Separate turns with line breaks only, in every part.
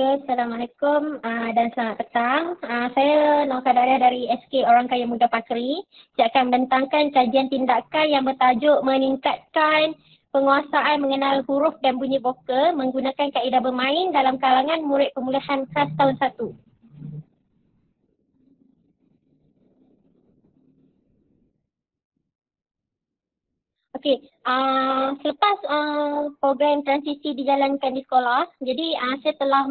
Assalamualaikum dan selamat petang. Saya Nur Kadaria dari SK Orang Kaya Muda Pakri. Saya akan membentangkan kajian tindakan yang bertajuk meningkatkan penguasaan mengenal huruf dan bunyi vokal menggunakan kaedah bermain dalam kalangan murid pemulihan khas tahun 1. Okey, selepas program transisi dijalankan di sekolah, jadi saya telah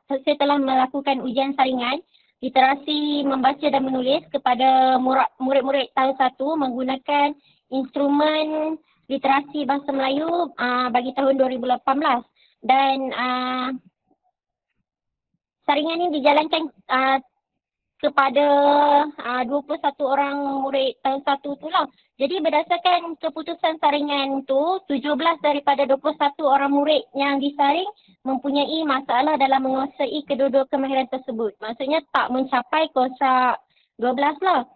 saya telah melakukan ujian saringan literasi membaca dan menulis kepada murid-murid tahun 1 menggunakan instrumen literasi bahasa Melayu bagi tahun 2018 dan saringan ini dijalankan kepada 21 orang murid tahun 1 tu lah. Jadi berdasarkan keputusan saringan tu, 17 daripada 21 orang murid yang disaring mempunyai masalah dalam menguasai kedua-dua kemahiran tersebut. Maksudnya tak mencapai konstrak 12 lah.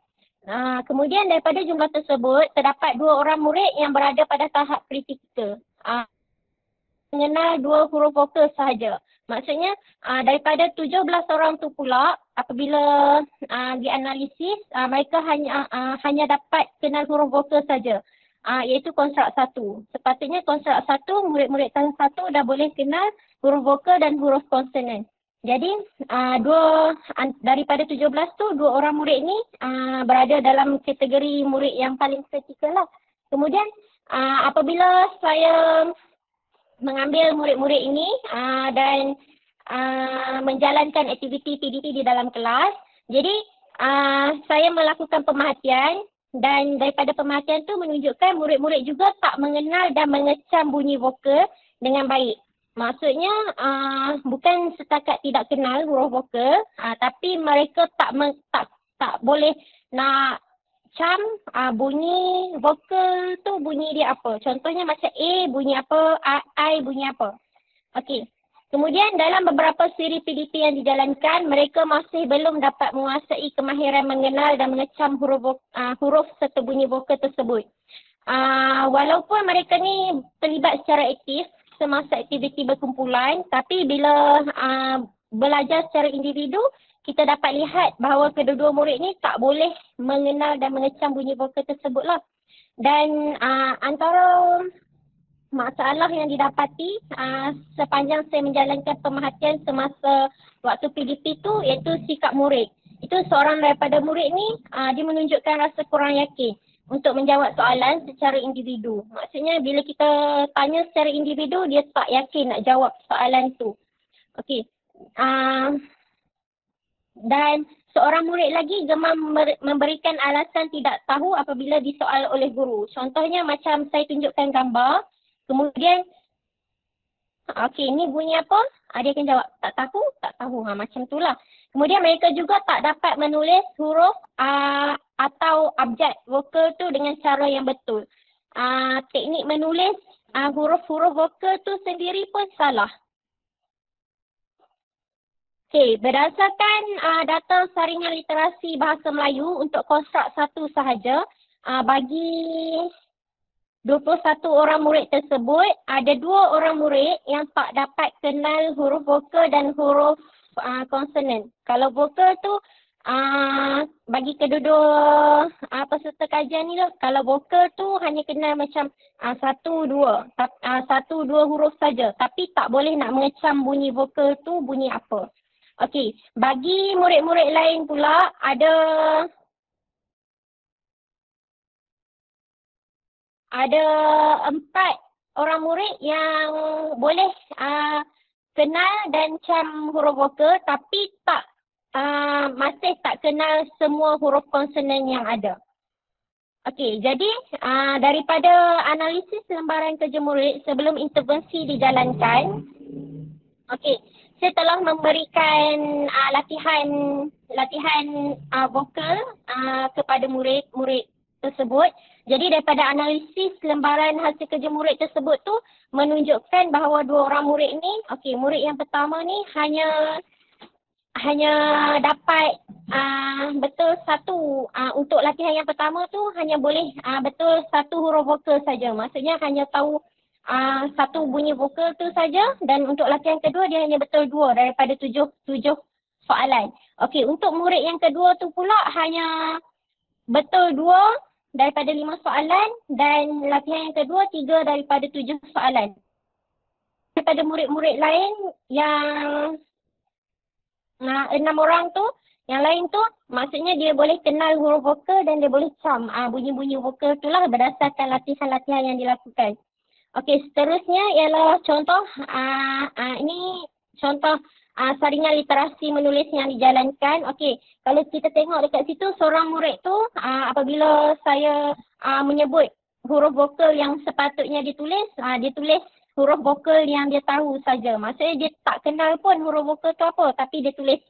Kemudian daripada jumlah tersebut, terdapat 2 orang murid yang berada pada tahap kritikal. Mengenal 2 huruf vokal sahaja. Maksudnya daripada 17 orang tu pula apabila dianalisis mereka hanya dapat kenal huruf vokal saja, iaitu konstrak 1. Sepatutnya konstrak 1 murid-murid tahun 1 dah boleh kenal huruf vokal dan huruf konsonan. Jadi daripada 17 tu 2 orang murid ni berada dalam kategori murid yang paling kritikal lah. Kemudian apabila saya mengambil murid-murid ini dan menjalankan aktiviti PDP di dalam kelas. Jadi saya melakukan pemerhatian dan daripada pemerhatian tu menunjukkan murid-murid juga tak mengenal dan mengecam bunyi vokal dengan baik. Maksudnya bukan setakat tidak kenal huruf vokal, tapi mereka tak boleh nak cam bunyi vokal tu bunyi dia apa. Contohnya macam A bunyi apa, I bunyi apa. Okey. Kemudian dalam beberapa siri PDP yang dijalankan, mereka masih belum dapat menguasai kemahiran mengenal dan mengecam huruf serta bunyi vokal tersebut. Walaupun mereka ni terlibat secara aktif semasa aktiviti berkumpulan, tapi bila belajar secara individu, kita dapat lihat bahawa kedua-dua murid ni tak boleh mengenal dan mengecam bunyi vokal tersebut lah. Dan antara masalah yang didapati sepanjang saya menjalankan pemerhatian semasa waktu PDP tu iaitu sikap murid. Itu seorang daripada murid ni dia menunjukkan rasa kurang yakin untuk menjawab soalan secara individu. Maksudnya bila kita tanya secara individu, dia tak yakin nak jawab soalan tu. Okey. Dan seorang murid lagi gemar memberikan alasan tidak tahu apabila disoal oleh guru. Contohnya macam saya tunjukkan gambar, kemudian okey, ni bunyi apa? Dia akan jawab tak tahu. Macam itulah. Kemudian mereka juga tak dapat menulis huruf atau abjad vokal tu dengan cara yang betul. Teknik menulis huruf-huruf vokal tu sendiri pun salah. Okey, berdasarkan data saringan literasi bahasa Melayu untuk konstrak 1 sahaja, bagi 21 orang murid tersebut, ada 2 orang murid yang tak dapat kenal huruf vokal dan huruf konsonan. Kalau vokal tu bagi kedua-dua peserta kajian ni lah, kalau vokal tu hanya kenal macam 1, 2 huruf saja, tapi tak boleh nak mengecam bunyi vokal tu bunyi apa. Okey, bagi murid-murid lain pula ada 4 orang murid yang boleh kenal dan cam huruf vokal tapi masih tak kenal semua huruf konsonan yang ada. Okey, jadi daripada analisis lembaran kerja murid sebelum intervensi dijalankan, okey, saya telah memberikan latihan vokal kepada murid-murid tersebut. Jadi daripada analisis lembaran hasil kerja murid tersebut tu menunjukkan bahawa 2 orang murid ni, okey, murid yang pertama ni hanya dapat betul 1 untuk latihan yang pertama tu hanya boleh betul 1 huruf vokal saja. Maksudnya hanya tahu satu bunyi vokal tu saja, dan untuk latihan kedua dia hanya betul 2 daripada 7 soalan. Okey, untuk murid yang kedua tu pula hanya betul 2 daripada 5 soalan, dan latihan yang kedua 3 daripada 7 soalan. Daripada murid-murid lain yang 6 orang tu, yang lain tu maksudnya dia boleh kenal huruf vokal dan dia boleh cam bunyi-bunyi vokal tu lah berdasarkan latihan-latihan yang dilakukan. Okey, seterusnya ialah contoh, ini contoh saringan literasi menulis yang dijalankan. Okey, kalau kita tengok dekat situ, seorang murid tu apabila saya menyebut huruf vokal yang sepatutnya ditulis, dia tulis huruf vokal yang dia tahu saja. Maksudnya dia tak kenal pun huruf vokal tu apa, tapi dia tulis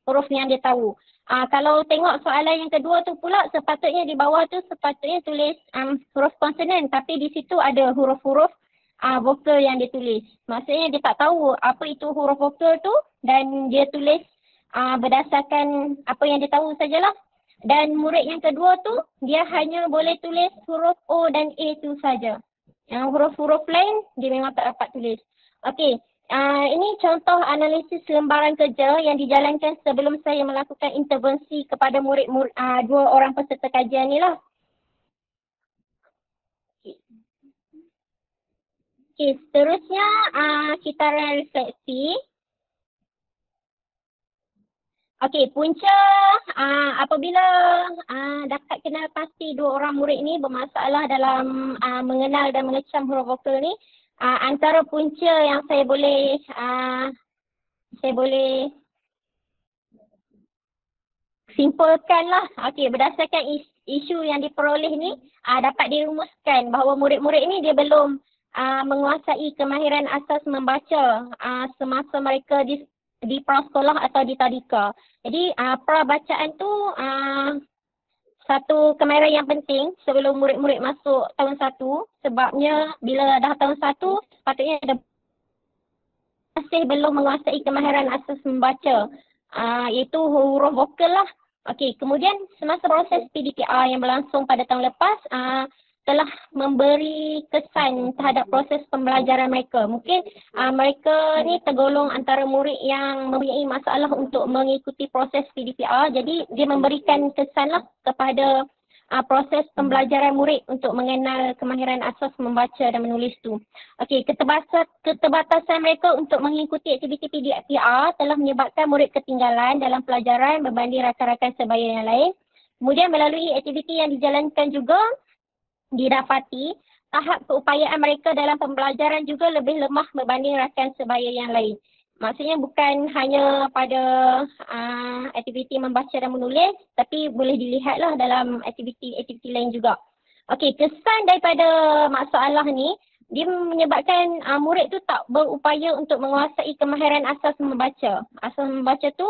huruf yang dia tahu. Kalau tengok soalan yang kedua tu pula, sepatutnya di bawah tu sepatutnya tulis huruf konsonan, tapi di situ ada huruf-huruf vokal yang dia tulis. Maksudnya dia tak tahu apa itu huruf vokal tu, dan dia tulis berdasarkan apa yang dia tahu sajalah. Dan murid yang kedua tu, dia hanya boleh tulis huruf O dan A tu saja. Yang huruf-huruf lain, dia memang tak dapat tulis. Okey. Ini contoh analisis lembaran kerja yang dijalankan sebelum saya melakukan intervensi kepada murid-murid 2 orang peserta kajian ni lah. Okey, seterusnya kita refleksi. Okey, punca apabila dapat kenal pasti 2 orang murid ni bermasalah dalam mengenal dan mengecam huruf vokal ni, antara punca yang saya boleh simpulkan lah. Okey, berdasarkan isu yang diperoleh ni, dapat dirumuskan bahawa murid-murid ni dia belum menguasai kemahiran asas membaca semasa mereka di prasekolah atau di tadika. Jadi prabacaan tu satu kemahiran yang penting sebelum murid-murid masuk tahun 1, sebabnya bila dah tahun 1 sepatutnya ada masih belum menguasai kemahiran asas membaca, iaitu huruf vokal lah. Okey, kemudian semasa proses PDPR yang berlangsung pada tahun lepas, telah memberi kesan terhadap proses pembelajaran mereka. Mungkin mereka ni tergolong antara murid yang mempunyai masalah untuk mengikuti proses PDPR. Jadi dia memberikan kesanlah kepada proses pembelajaran murid untuk mengenal kemahiran asas membaca dan menulis tu. Okey, keterbatasan mereka untuk mengikuti aktiviti PDPR telah menyebabkan murid ketinggalan dalam pelajaran berbanding rakan-rakan sebaya yang lain. Kemudian melalui aktiviti yang dijalankan juga didapati tahap keupayaan mereka dalam pembelajaran juga lebih lemah berbanding rakan sebaya yang lain. Maksudnya bukan hanya pada aktiviti membaca dan menulis, tapi boleh dilihatlah dalam aktiviti lain juga. Okey, kesan daripada masalah ni, dia menyebabkan murid tu tak berupaya untuk menguasai kemahiran asas membaca. Asas membaca tu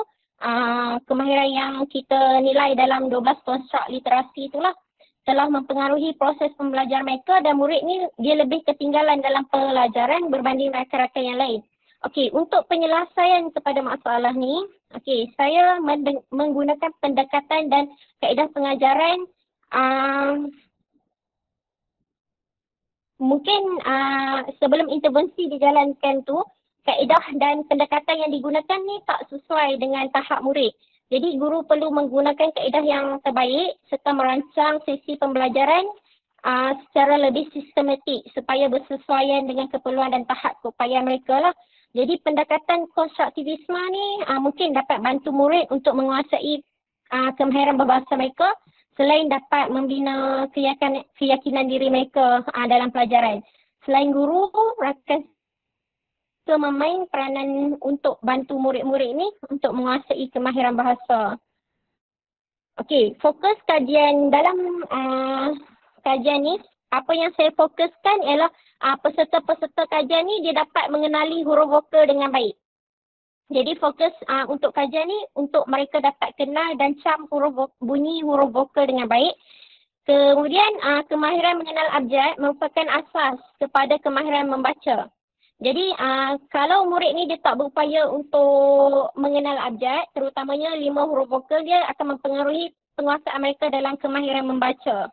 kemahiran yang kita nilai dalam 12 konstruk literasi itulah, telah mempengaruhi proses pembelajaran mereka, dan murid ni dia lebih ketinggalan dalam pelajaran berbanding rakan-rakan yang lain. Okey, untuk penyelesaian kepada masalah ni, okey, saya menggunakan pendekatan dan kaedah pengajaran mungkin sebelum intervensi dijalankan tu, kaedah dan pendekatan yang digunakan ni tak sesuai dengan tahap murid. Jadi guru perlu menggunakan kaedah yang terbaik serta merancang sesi pembelajaran secara lebih sistematik supaya bersesuaian dengan keperluan dan tahap keupayaan mereka lah. Jadi pendekatan konstruktivisme ni mungkin dapat bantu murid untuk menguasai kemahiran berbahasa mereka, selain dapat membina keyakinan diri mereka dalam pelajaran. Selain guru, rakan memain peranan untuk bantu murid-murid ni untuk menguasai kemahiran bahasa. Okey, fokus kajian dalam kajian ni, apa yang saya fokuskan ialah peserta-peserta kajian ni dia dapat mengenali huruf vokal dengan baik. Jadi fokus untuk kajian ni untuk mereka dapat kenal dan cam bunyi huruf vokal dengan baik. Kemudian kemahiran mengenal abjad merupakan asas kepada kemahiran membaca. Jadi kalau murid ni dia tak berupaya untuk mengenal abjad, terutamanya 5 huruf vokal, dia akan mempengaruhi penguasaan mereka dalam kemahiran membaca.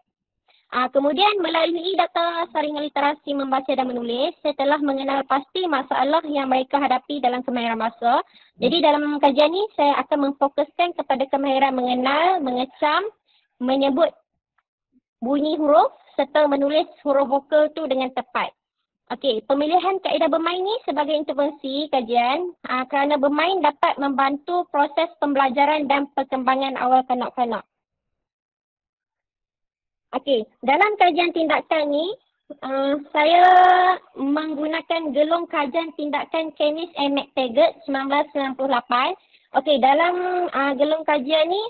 Kemudian melalui data saringan literasi membaca dan menulis, saya telah mengenal pasti masalah yang mereka hadapi dalam kemahiran bahasa. Jadi dalam kajian ini saya akan memfokuskan kepada kemahiran mengenal, mengecam, menyebut bunyi huruf serta menulis huruf vokal tu dengan tepat. Okey, pemilihan kaedah bermain ni sebagai intervensi kajian kerana bermain dapat membantu proses pembelajaran dan perkembangan awal kanak-kanak. Okey, dalam kajian tindakan ni, saya menggunakan gelong kajian tindakan Canis and McTaggart 1998. Okey, dalam gelong kajian ni,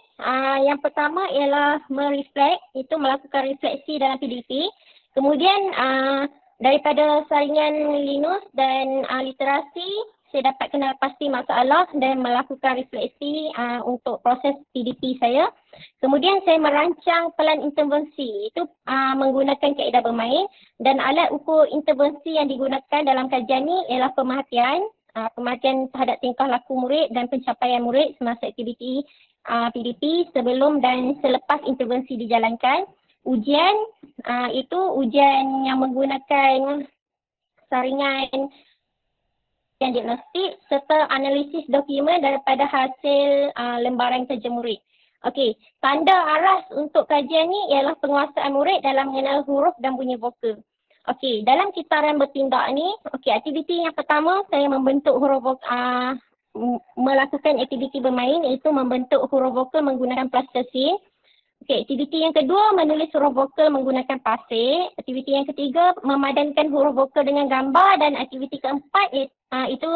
yang pertama ialah mereflect, itu melakukan refleksi dalam PDP. Kemudian daripada saringan Linus dan literasi, saya dapat kenal pasti masalah dan melakukan refleksi untuk proses PDP saya. Kemudian saya merancang pelan intervensi, itu menggunakan kaedah bermain, dan alat ukur intervensi yang digunakan dalam kajian ini ialah pemerhatian terhadap tingkah laku murid dan pencapaian murid semasa aktiviti PDP sebelum dan selepas intervensi dijalankan. Ujian, itu ujian yang menggunakan saringan yang diagnostik serta analisis dokumen daripada hasil lembaran kerja murid. Okey, tanda aras untuk kajian ni ialah penguasaan murid dalam mengenal huruf dan bunyi vokal. Okey, dalam kitaran bertindak ni, aktiviti yang pertama saya membentuk huruf vokal, melakukan aktiviti bermain iaitu membentuk huruf vokal menggunakan plastisin. Okey, aktiviti yang kedua menulis huruf vokal menggunakan pasir. Aktiviti yang ketiga memadankan huruf vokal dengan gambar, dan aktiviti keempat itu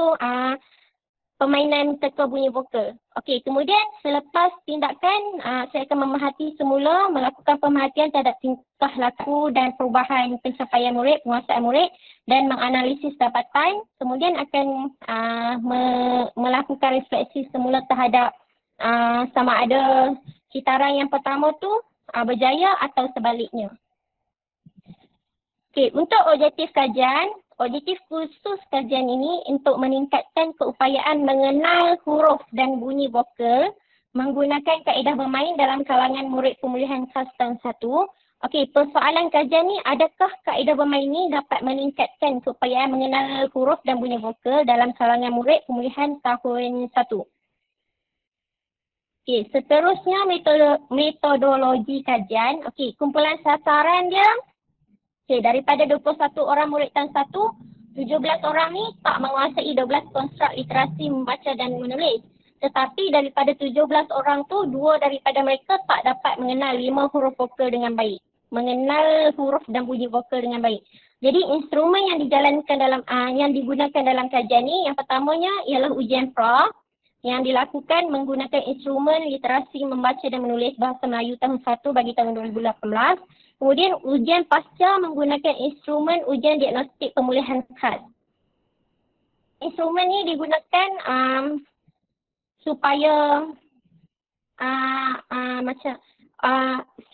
permainan teka bunyi vokal. Okey, kemudian selepas tindakan saya akan memerhati semula, melakukan pemerhatian terhadap tingkah laku dan perubahan pencapaian murid, penguasaan murid, dan menganalisis dapatan. Kemudian akan melakukan refleksi semula terhadap sama ada kitaran yang pertama tu berjaya atau sebaliknya. Okey, untuk objektif kajian, objektif khusus kajian ini untuk meningkatkan keupayaan mengenal huruf dan bunyi vokal menggunakan kaedah bermain dalam kalangan murid pemulihan khas tahun 1. Okey, persoalan kajian ni, adakah kaedah bermain ni dapat meningkatkan keupayaan mengenal huruf dan bunyi vokal dalam kalangan murid pemulihan tahun 1? Okey, seterusnya metodologi kajian. Okey, kumpulan sasaran dia. Okey, daripada 21 orang murid tahun 1, 17 orang ni tak menguasai 12 konstruk literasi membaca dan menulis. Tetapi daripada 17 orang tu, 2 daripada mereka tak dapat mengenal 5 huruf vokal dengan baik. Mengenal huruf dan bunyi vokal dengan baik. Jadi instrumen yang dijalankan yang digunakan dalam kajian ni, yang pertamanya ialah ujian pra yang dilakukan menggunakan instrumen literasi membaca dan menulis bahasa Melayu tahun 1 bagi tahun 2018. Kemudian ujian pasca menggunakan instrumen ujian diagnostik pemulihan khas. Instrumen ni digunakan supaya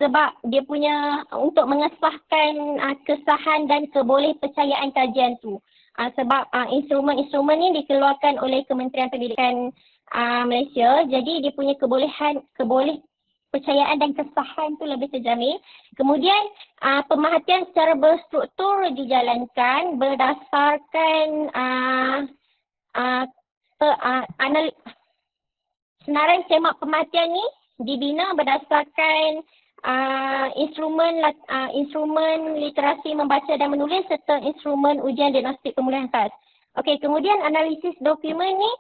sebab dia punya untuk mengesahkan kesahan dan kebolehpercayaan kajian tu. Sebab instrumen-instrumen ni dikeluarkan oleh Kementerian Pendidikan Malaysia, jadi dia punya kebolehpercayaan dan kesahan tu lebih terjamin. Kemudian pemerhatian secara berstruktur dijalankan berdasarkan senarai semak pemerhatian ni dibina berdasarkan instrumen literasi membaca dan menulis serta instrumen ujian diagnostik pemulihan khas. Okey, kemudian analisis dokumen ni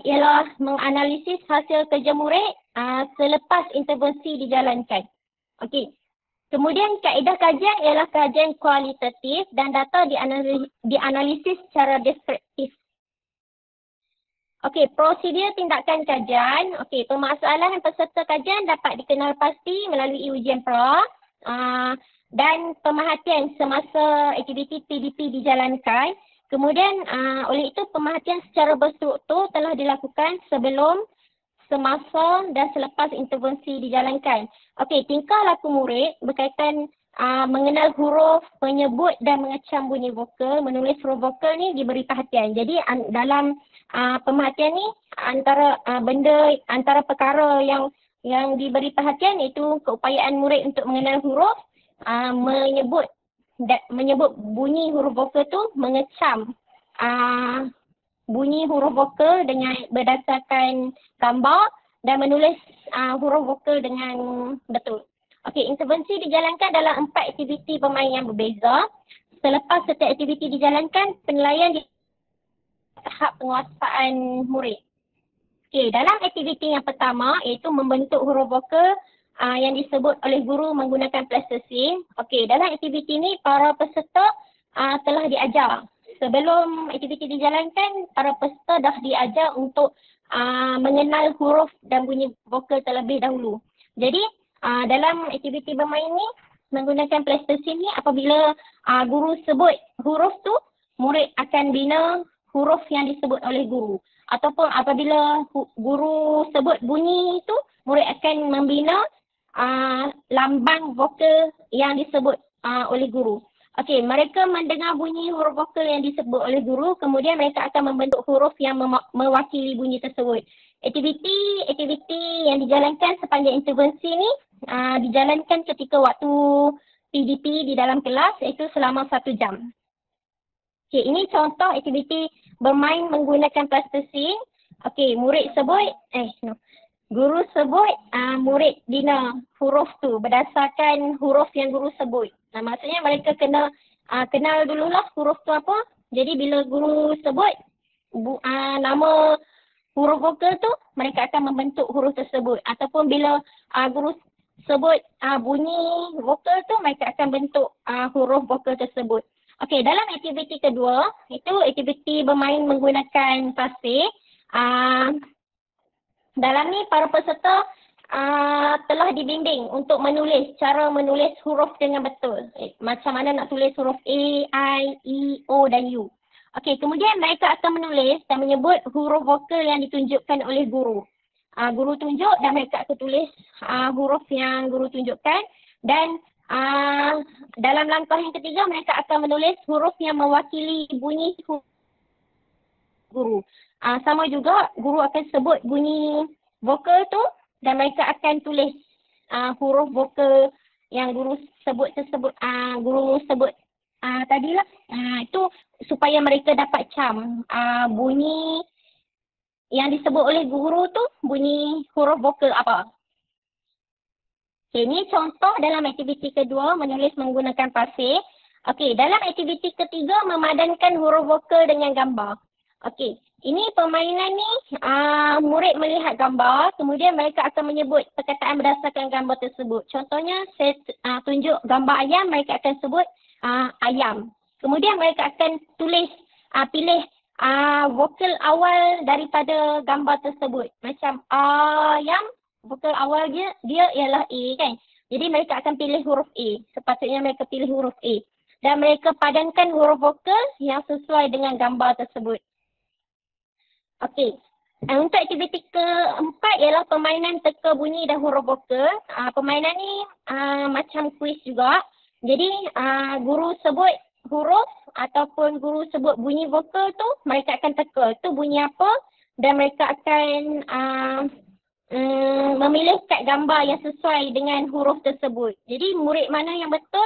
ialah menganalisis hasil kerja murid selepas intervensi dijalankan. Okey. Kemudian kaedah kajian ialah kajian kualitatif dan data dianalisis secara deskriptif. Okey, prosedur tindakan kajian. Okey, permasalahan peserta kajian dapat dikenal pasti melalui ujian pra dan pemerhatian semasa aktiviti PDP dijalankan. Kemudian oleh itu pemerhatian secara berstruktur telah dilakukan sebelum, semasa dan selepas intervensi dijalankan. Okey, tingkah laku murid berkaitan mengenal huruf, menyebut dan mengecam bunyi vokal, menulis huruf vokal ni diberi perhatian. Jadi dalam pemerhatian ni antara perkara yang diberi perhatian iaitu keupayaan murid untuk mengenal huruf menyebut bunyi huruf vokal tu mengecam bunyi huruf vokal dengan berdasarkan gambar dan menulis huruf vokal dengan betul. Okey, intervensi dijalankan dalam 4 aktiviti bermain yang berbeza. Selepas setiap aktiviti dijalankan, penilaian di tahap penguasaan murid. Okey, dalam aktiviti yang pertama iaitu membentuk huruf vokal yang disebut oleh guru menggunakan plastisine. Okey, dalam aktiviti ni para peserta telah diajar. Sebelum aktiviti dijalankan, para peserta dah diajar untuk mengenal huruf dan bunyi vokal terlebih dahulu. Jadi, dalam aktiviti bermain ni, menggunakan plastisine ni, apabila guru sebut huruf tu, murid akan bina huruf yang disebut oleh guru. Ataupun apabila guru sebut bunyi tu, murid akan membina lambang vokal yang disebut oleh guru. Okey, mereka mendengar bunyi huruf vokal yang disebut oleh guru, kemudian mereka akan membentuk huruf yang mewakili bunyi tersebut. Aktiviti yang dijalankan sepanjang intervensi ni dijalankan ketika waktu PDP di dalam kelas, iaitu selama 1 jam. Okey, ini contoh aktiviti bermain menggunakan plastisine. Okey, guru sebut, murid bina huruf tu berdasarkan huruf yang guru sebut. Maksudnya mereka kena kenal dululah huruf tu apa. Jadi bila guru sebut nama huruf vokal tu, mereka akan membentuk huruf tersebut. Ataupun bila guru sebut bunyi vokal tu, mereka akan bentuk huruf vokal tersebut. Okey, dalam aktiviti kedua, itu aktiviti bermain menggunakan pasir. Dalam ni para peserta telah dibimbing untuk cara menulis huruf dengan betul. Macam mana nak tulis huruf A, I, E, O dan U. Okey, kemudian mereka akan menulis dan menyebut huruf vokal yang ditunjukkan oleh guru. Guru tunjuk dan mereka akan tulis huruf yang guru tunjukkan, dan dalam langkah yang ketiga mereka akan menulis huruf yang mewakili bunyi guru. Sama juga guru akan sebut bunyi vokal tu dan mereka akan tulis huruf vokal yang guru sebut tadilah. Itu supaya mereka dapat cam bunyi yang disebut oleh guru tu bunyi huruf vokal apa. Okay, ini contoh dalam aktiviti kedua, menulis menggunakan pasir. Okey, dalam aktiviti ketiga, memadankan huruf vokal dengan gambar. Okey, ini permainan ni murid melihat gambar, kemudian mereka akan menyebut perkataan berdasarkan gambar tersebut. Contohnya, saya tunjuk gambar ayam, mereka akan sebut ayam. Kemudian mereka akan pilih vokal awal daripada gambar tersebut. Macam ayam, vokal awal dia ialah A kan. Jadi mereka akan pilih huruf A. Sepatutnya mereka pilih huruf A. Dan mereka padankan huruf vokal yang sesuai dengan gambar tersebut. Okey. Untuk aktiviti keempat ialah permainan teka bunyi dan huruf vokal. Permainan ni macam kuis juga. Jadi guru sebut huruf ataupun guru sebut bunyi vokal tu, mereka akan teka. Itu bunyi apa dan mereka akan memilih kad gambar yang sesuai dengan huruf tersebut. Jadi murid mana yang betul,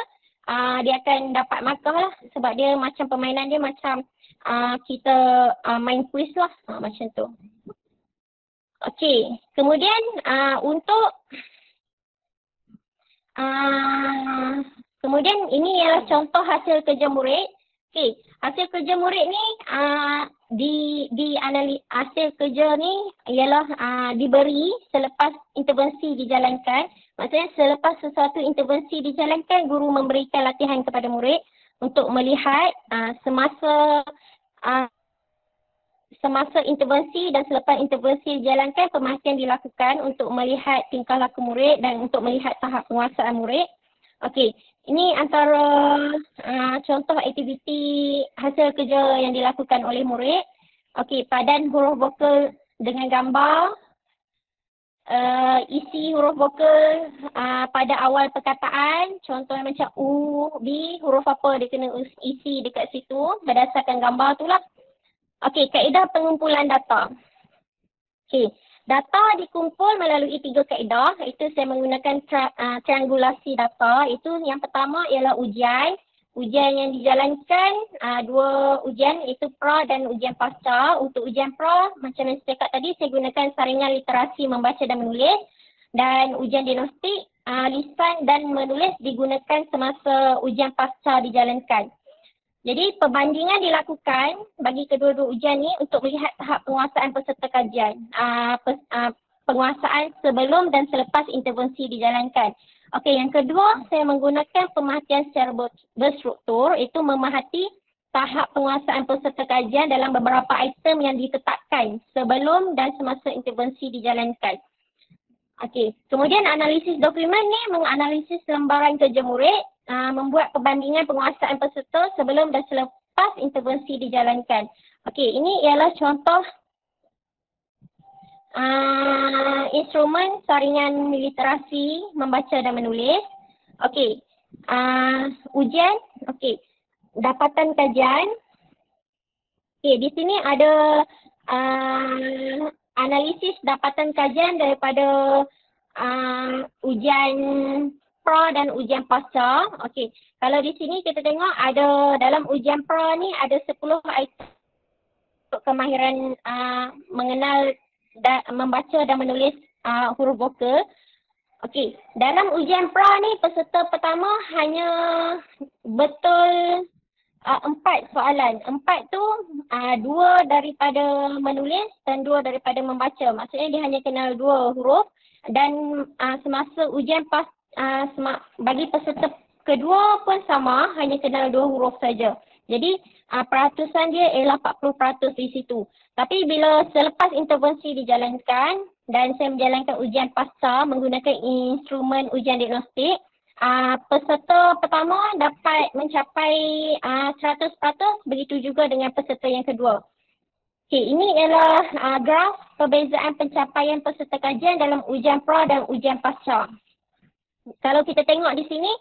dia akan dapat markah lah. Sebab dia macam permainan dia macam kita main kuis lah. Macam tu. Okey. Kemudian kemudian ini ialah contoh hasil kerja murid. Okey, hasil kerja murid ni hasil kerja ni ialah diberi selepas intervensi dijalankan. Maksudnya selepas sesuatu intervensi dijalankan, guru memberikan latihan kepada murid untuk melihat semasa intervensi dan selepas intervensi dijalankan, pemerhatian dilakukan untuk melihat tingkah laku murid dan untuk melihat tahap penguasaan murid. Okey, ini antara contoh aktiviti hasil kerja yang dilakukan oleh murid. Okey, padan huruf vokal dengan gambar, isi huruf vokal pada awal perkataan, contohnya macam U, B, huruf apa dia kena isi dekat situ berdasarkan gambar tu lah. Okey, kaedah pengumpulan data. Okey, Data dikumpul melalui 3 kaedah, iaitu saya menggunakan triangulasi data. Itu yang pertama ialah ujian. Ujian yang dijalankan, 2 ujian iaitu pra dan ujian pasca. Untuk ujian pra, macam yang saya cakap tadi, saya gunakan saringan literasi membaca dan menulis. Dan ujian diagnostik, lisan dan menulis digunakan semasa ujian pasca dijalankan. Jadi perbandingan dilakukan bagi kedua-dua ujian ni untuk melihat tahap penguasaan peserta kajian. Penguasaan sebelum dan selepas intervensi dijalankan. Okey, yang kedua saya menggunakan pemerhatian secara berstruktur, iaitu memerhati tahap penguasaan peserta kajian dalam beberapa item yang ditetapkan sebelum dan semasa intervensi dijalankan. Okey, kemudian analisis dokumen ni menganalisis lembaran kerja murid, membuat perbandingan penguasaan peserta sebelum dan selepas intervensi dijalankan. Okey, ini ialah contoh instrumen saringan literasi membaca dan menulis. Okey, ujian, okey, dapatan kajian. Okey, di sini ada analisis dapatan kajian daripada ujian pra dan ujian pasca. Okey, kalau di sini kita tengok ada dalam ujian pra ni ada 10 item untuk kemahiran mengenal membaca dan menulis huruf vokal. Okey, dalam ujian pra ni peserta pertama hanya betul 4 soalan. 4 tu 2 daripada menulis dan 2 daripada membaca. Maksudnya dia hanya kenal 2 huruf dan semasa ujian bagi peserta kedua pun sama, hanya kenal 2 huruf saja. Jadi peratusan dia ialah 40% di situ. Tapi bila selepas intervensi dijalankan dan saya menjalankan ujian pasca menggunakan instrumen ujian diagnostik, peserta pertama dapat mencapai 100%, begitu juga dengan peserta yang kedua. Okey, ini ialah graf perbezaan pencapaian peserta kajian dalam ujian pra dan ujian pasca. Kalau kita tengok di sini,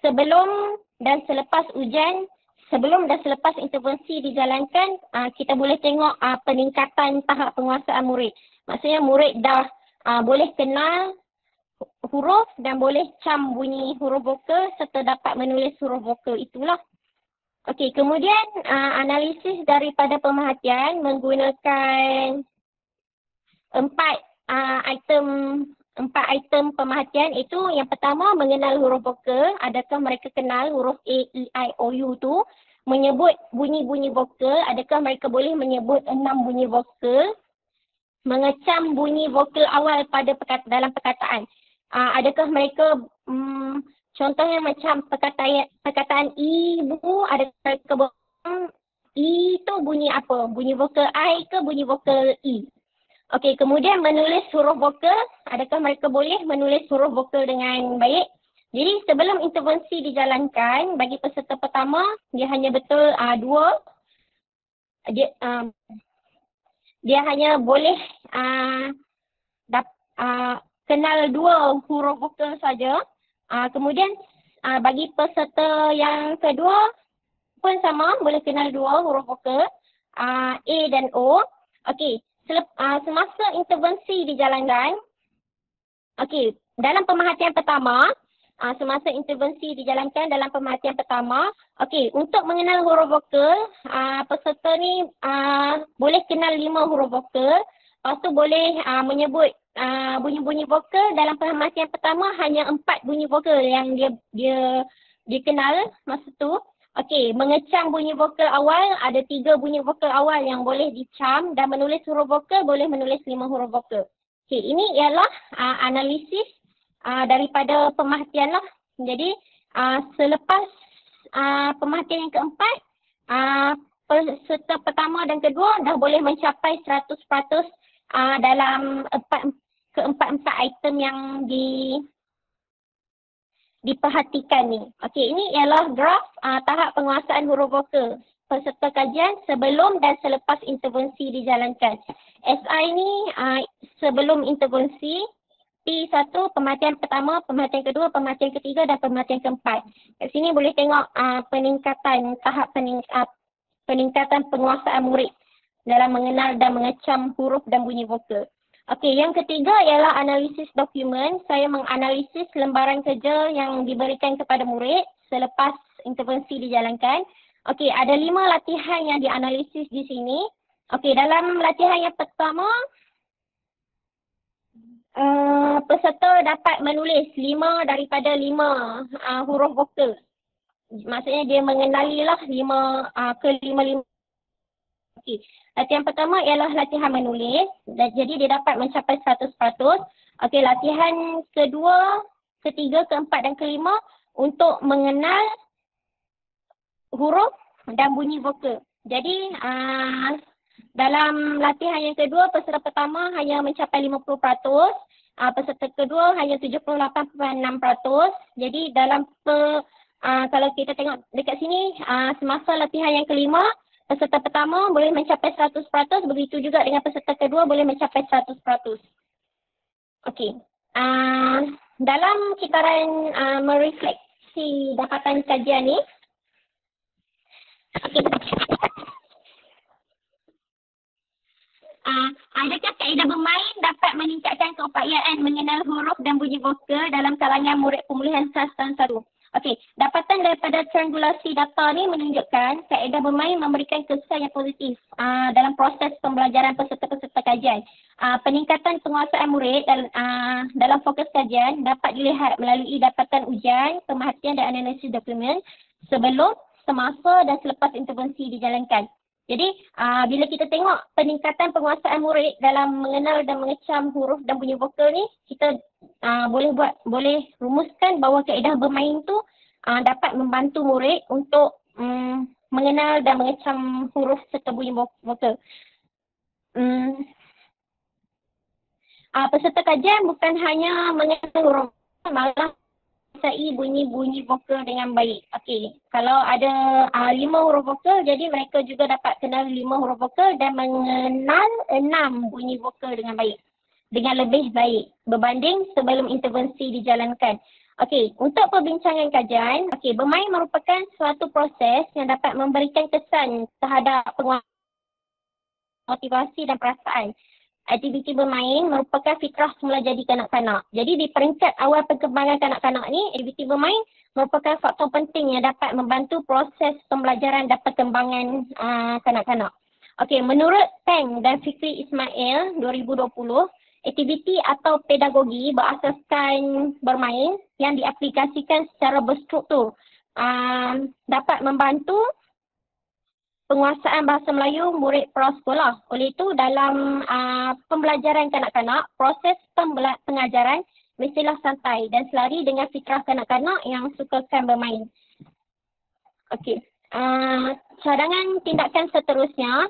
sebelum dan selepas ujian, sebelum dan selepas intervensi dijalankan, kita boleh tengok peningkatan tahap penguasaan murid. Maksudnya murid dah boleh kenal huruf dan boleh cam bunyi huruf vokal serta dapat menulis huruf vokal itulah. Okey, kemudian analisis daripada pemerhatian menggunakan 4 item pemerhatian. Itu yang pertama, mengenal huruf vokal. Adakah mereka kenal huruf A, E, I, O, U tu? Menyebut bunyi-bunyi vokal. Adakah mereka boleh menyebut 6 bunyi vokal? Mengecam bunyi vokal awal dalam perkataan. Adakah mereka contohnya macam perkataan ibu, adakah mereka I tu bunyi apa? Bunyi vokal I ke bunyi vokal I? Okey, kemudian menulis huruf vokal, adakah mereka boleh menulis huruf vokal dengan baik? Jadi sebelum intervensi dijalankan, bagi peserta pertama, dia hanya betul 2. Dia hanya boleh kenal 2 huruf vokal saja. Kemudian bagi peserta yang kedua pun sama, boleh kenal 2 huruf vokal, A dan O. Okey, semasa intervensi dijalankan, okey, dalam pemerhatian pertama, semasa intervensi dijalankan dalam pemerhatian pertama, okey, untuk mengenal huruf vokal, peserta ni boleh kenal 5 huruf vokal. Lepas tu boleh menyebut bunyi-bunyi vokal. Dalam pemerhatian pertama hanya 4 bunyi vokal yang dia kenal masa tu. Okey, mengecam bunyi vokal awal, ada 3 bunyi vokal awal yang boleh dicam, dan menulis huruf vokal boleh menulis 5 huruf vokal. Okey, ini ialah analisis daripada pemerhatian lah. Jadi selepas pemerhatian yang keempat, peserta pertama dan kedua dah boleh mencapai 100% dalam keempat-empat item yang diperhatikan ni. Okey, ini ialah graf tahap penguasaan huruf vokal peserta kajian sebelum dan selepas intervensi dijalankan. SI ni sebelum intervensi, P1 pemerhatian pertama, pemerhatian kedua, pemerhatian ketiga dan pemerhatian keempat. Kat sini boleh tengok peningkatan tahap peningkatan penguasaan murid dalam mengenal dan mengecam huruf dan bunyi vokal. Okey, yang ketiga ialah analisis dokumen. Saya menganalisis lembaran kerja yang diberikan kepada murid selepas intervensi dijalankan. Okey, ada 5 latihan yang dianalisis di sini. Okey, dalam latihan yang pertama, peserta dapat menulis 5 daripada 5 huruf vokal. Maksudnya dia mengenalilah 5 ke-5. Okey. Latihan pertama ialah latihan menulis. Jadi dia dapat mencapai 100%. Okey, latihan kedua, ketiga, keempat dan kelima untuk mengenal huruf dan bunyi vokal. Jadi dalam latihan yang kedua, peserta pertama hanya mencapai 50%. Peserta kedua hanya 78.6%. Jadi dalam kalau kita tengok dekat sini, semasa latihan yang kelima, peserta pertama boleh mencapai 100%, begitu juga dengan peserta kedua boleh mencapai 100%. Okey. Dalam kitaran merefleksi dapatan kajian ni, okey. Adakah kaedah bermain dapat meningkatkan keupayaan mengenal huruf dan bunyi vokal dalam kalangan murid pemulihan SAS tahun 1? Okey, dapatan daripada triangulasi data ni menunjukkan kaedah bermain memberikan kesan yang positif dalam proses pembelajaran peserta-peserta kajian. Peningkatan penguasaan murid dalam fokus kajian dapat dilihat melalui dapatan ujian, pemerhatian dan analisis dokumen sebelum, semasa dan selepas intervensi dijalankan. Jadi, bila kita tengok peningkatan penguasaan murid dalam mengenal dan mengecam huruf dan bunyi vokal ni, kita boleh rumuskan bahawa kaedah bermain tu dapat membantu murid untuk mengenal dan mengecam huruf serta bunyi vokal. Peserta kajian bukan hanya mengenal huruf, malah menguasai bunyi-bunyi vokal dengan baik. Okey, kalau ada 5 huruf vokal, jadi mereka juga dapat kenal 5 huruf vokal dan mengenal 6 bunyi vokal dengan baik. Dengan lebih baik berbanding sebelum intervensi dijalankan. Okey, untuk perbincangan kajian, okey, bermain merupakan suatu proses yang dapat memberikan kesan terhadap motivasi dan perasaan. Aktiviti bermain merupakan fitrah semula jadi kanak-kanak. Jadi di peringkat awal perkembangan kanak-kanak ni, aktiviti bermain merupakan faktor penting yang dapat membantu proses pembelajaran dan perkembangan kanak-kanak. Okey, menurut Teng dan Fikri Ismail 2020, aktiviti atau pedagogi berasaskan bermain yang diaplikasikan secara berstruktur dapat membantu penguasaan bahasa Melayu murid prasekolah. Oleh itu, dalam pembelajaran kanak-kanak, proses pengajaran mestilah santai dan selari dengan fitrah kanak-kanak yang sukakan bermain. Okey. Cadangan tindakan seterusnya,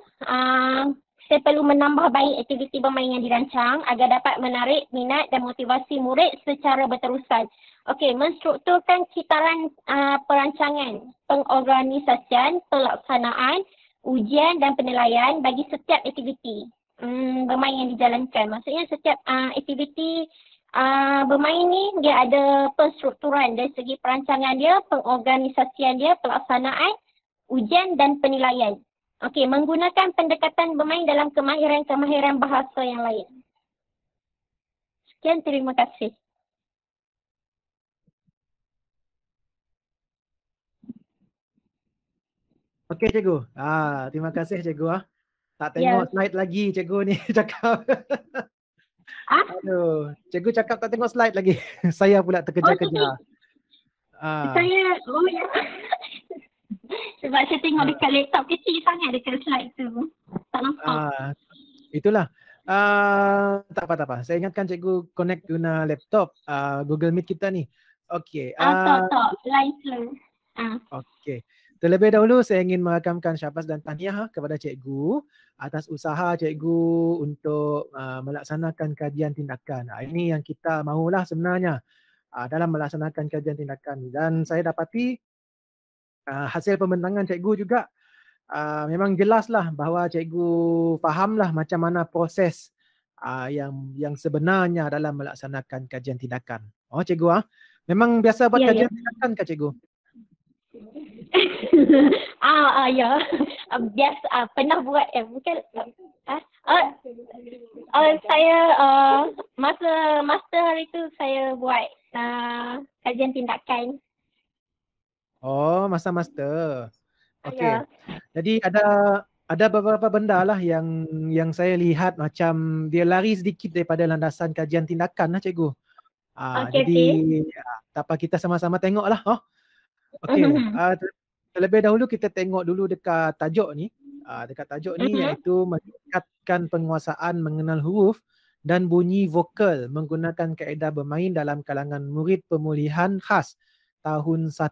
saya perlu menambah baik aktiviti bermain yang dirancang agar dapat menarik minat dan motivasi murid secara berterusan. Okey, menstrukturkan kitaran perancangan, pengorganisasian, pelaksanaan, ujian dan penilaian bagi setiap aktiviti bermain yang dijalankan. Maksudnya setiap aktiviti bermain ni dia ada penstrukturan dari segi perancangan dia, pengorganisasian dia, pelaksanaan, ujian dan penilaian. Okey, menggunakan pendekatan bermain dalam kemahiran-kemahiran bahasa yang lain. Sekian, terima kasih.
Okey cikgu. Terima kasih cikgu. Tak tengok slide lagi cikgu ni cakap. Aduh, cikgu cakap tak tengok slide lagi. Saya pula terkejar-kejar.
Saya, ya. Sebab saya tengok dekat laptop kecil sangat dekat slide tu. Tak nampak.
Itulah. Tak apa. Saya ingatkan cikgu connect guna laptop Google Meet kita ni. Okey.
Tak. Line slow.
Okey. Terlebih dahulu saya ingin merakamkan syabas dan tahniah kepada cikgu atas usaha cikgu untuk melaksanakan kajian tindakan. Ini yang kita mahulah sebenarnya dalam melaksanakan kajian tindakan. Dan saya dapati hasil pembentangan cikgu juga memang jelaslah bahawa cikgu fahamlah macam mana proses yang sebenarnya dalam melaksanakan kajian tindakan. Oh cikgu memang biasa buat kajian tindakan ke cikgu?
Ya. Biasa pernah buat bukan saya masa master hari tu saya buat kajian tindakan.
Oh, masa master. Okey.
Ya.
Jadi ada beberapa benda lah yang saya lihat macam dia lari sedikit daripada landasan kajian tindakan lah cikgu.
Okey,
Jadi
okey.
tak apa kita sama-sama tengok lah. Okey. Terlebih dahulu kita tengok dulu dekat tajuk ni. Dekat tajuk ni iaitu meningkatkan penguasaan mengenal huruf dan bunyi vokal menggunakan kaedah bermain dalam kalangan murid pemulihan khas tahun 1.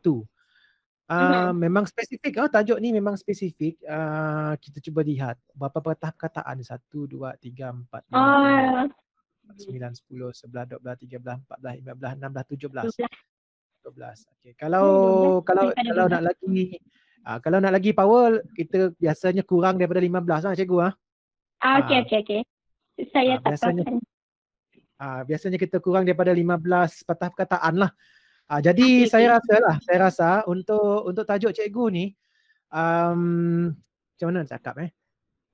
Memang spesifik. Tajuk ni memang spesifik. Kita cuba lihat berapa petah perkataan. 1, 2, 3, 4, 5, 6, 9, 10, 11, 12, 13, 14, 15, 16, 17. 12. Okey. Kalau nak lagi kalau nak lagi power, kita biasanya kurang daripada 15 lah cikgu.
Okey. Saya tak tahu.
Biasanya kita kurang daripada 15 patah perkataan lah. Jadi saya rasa untuk tajuk cikgu ni macam mana nak cakap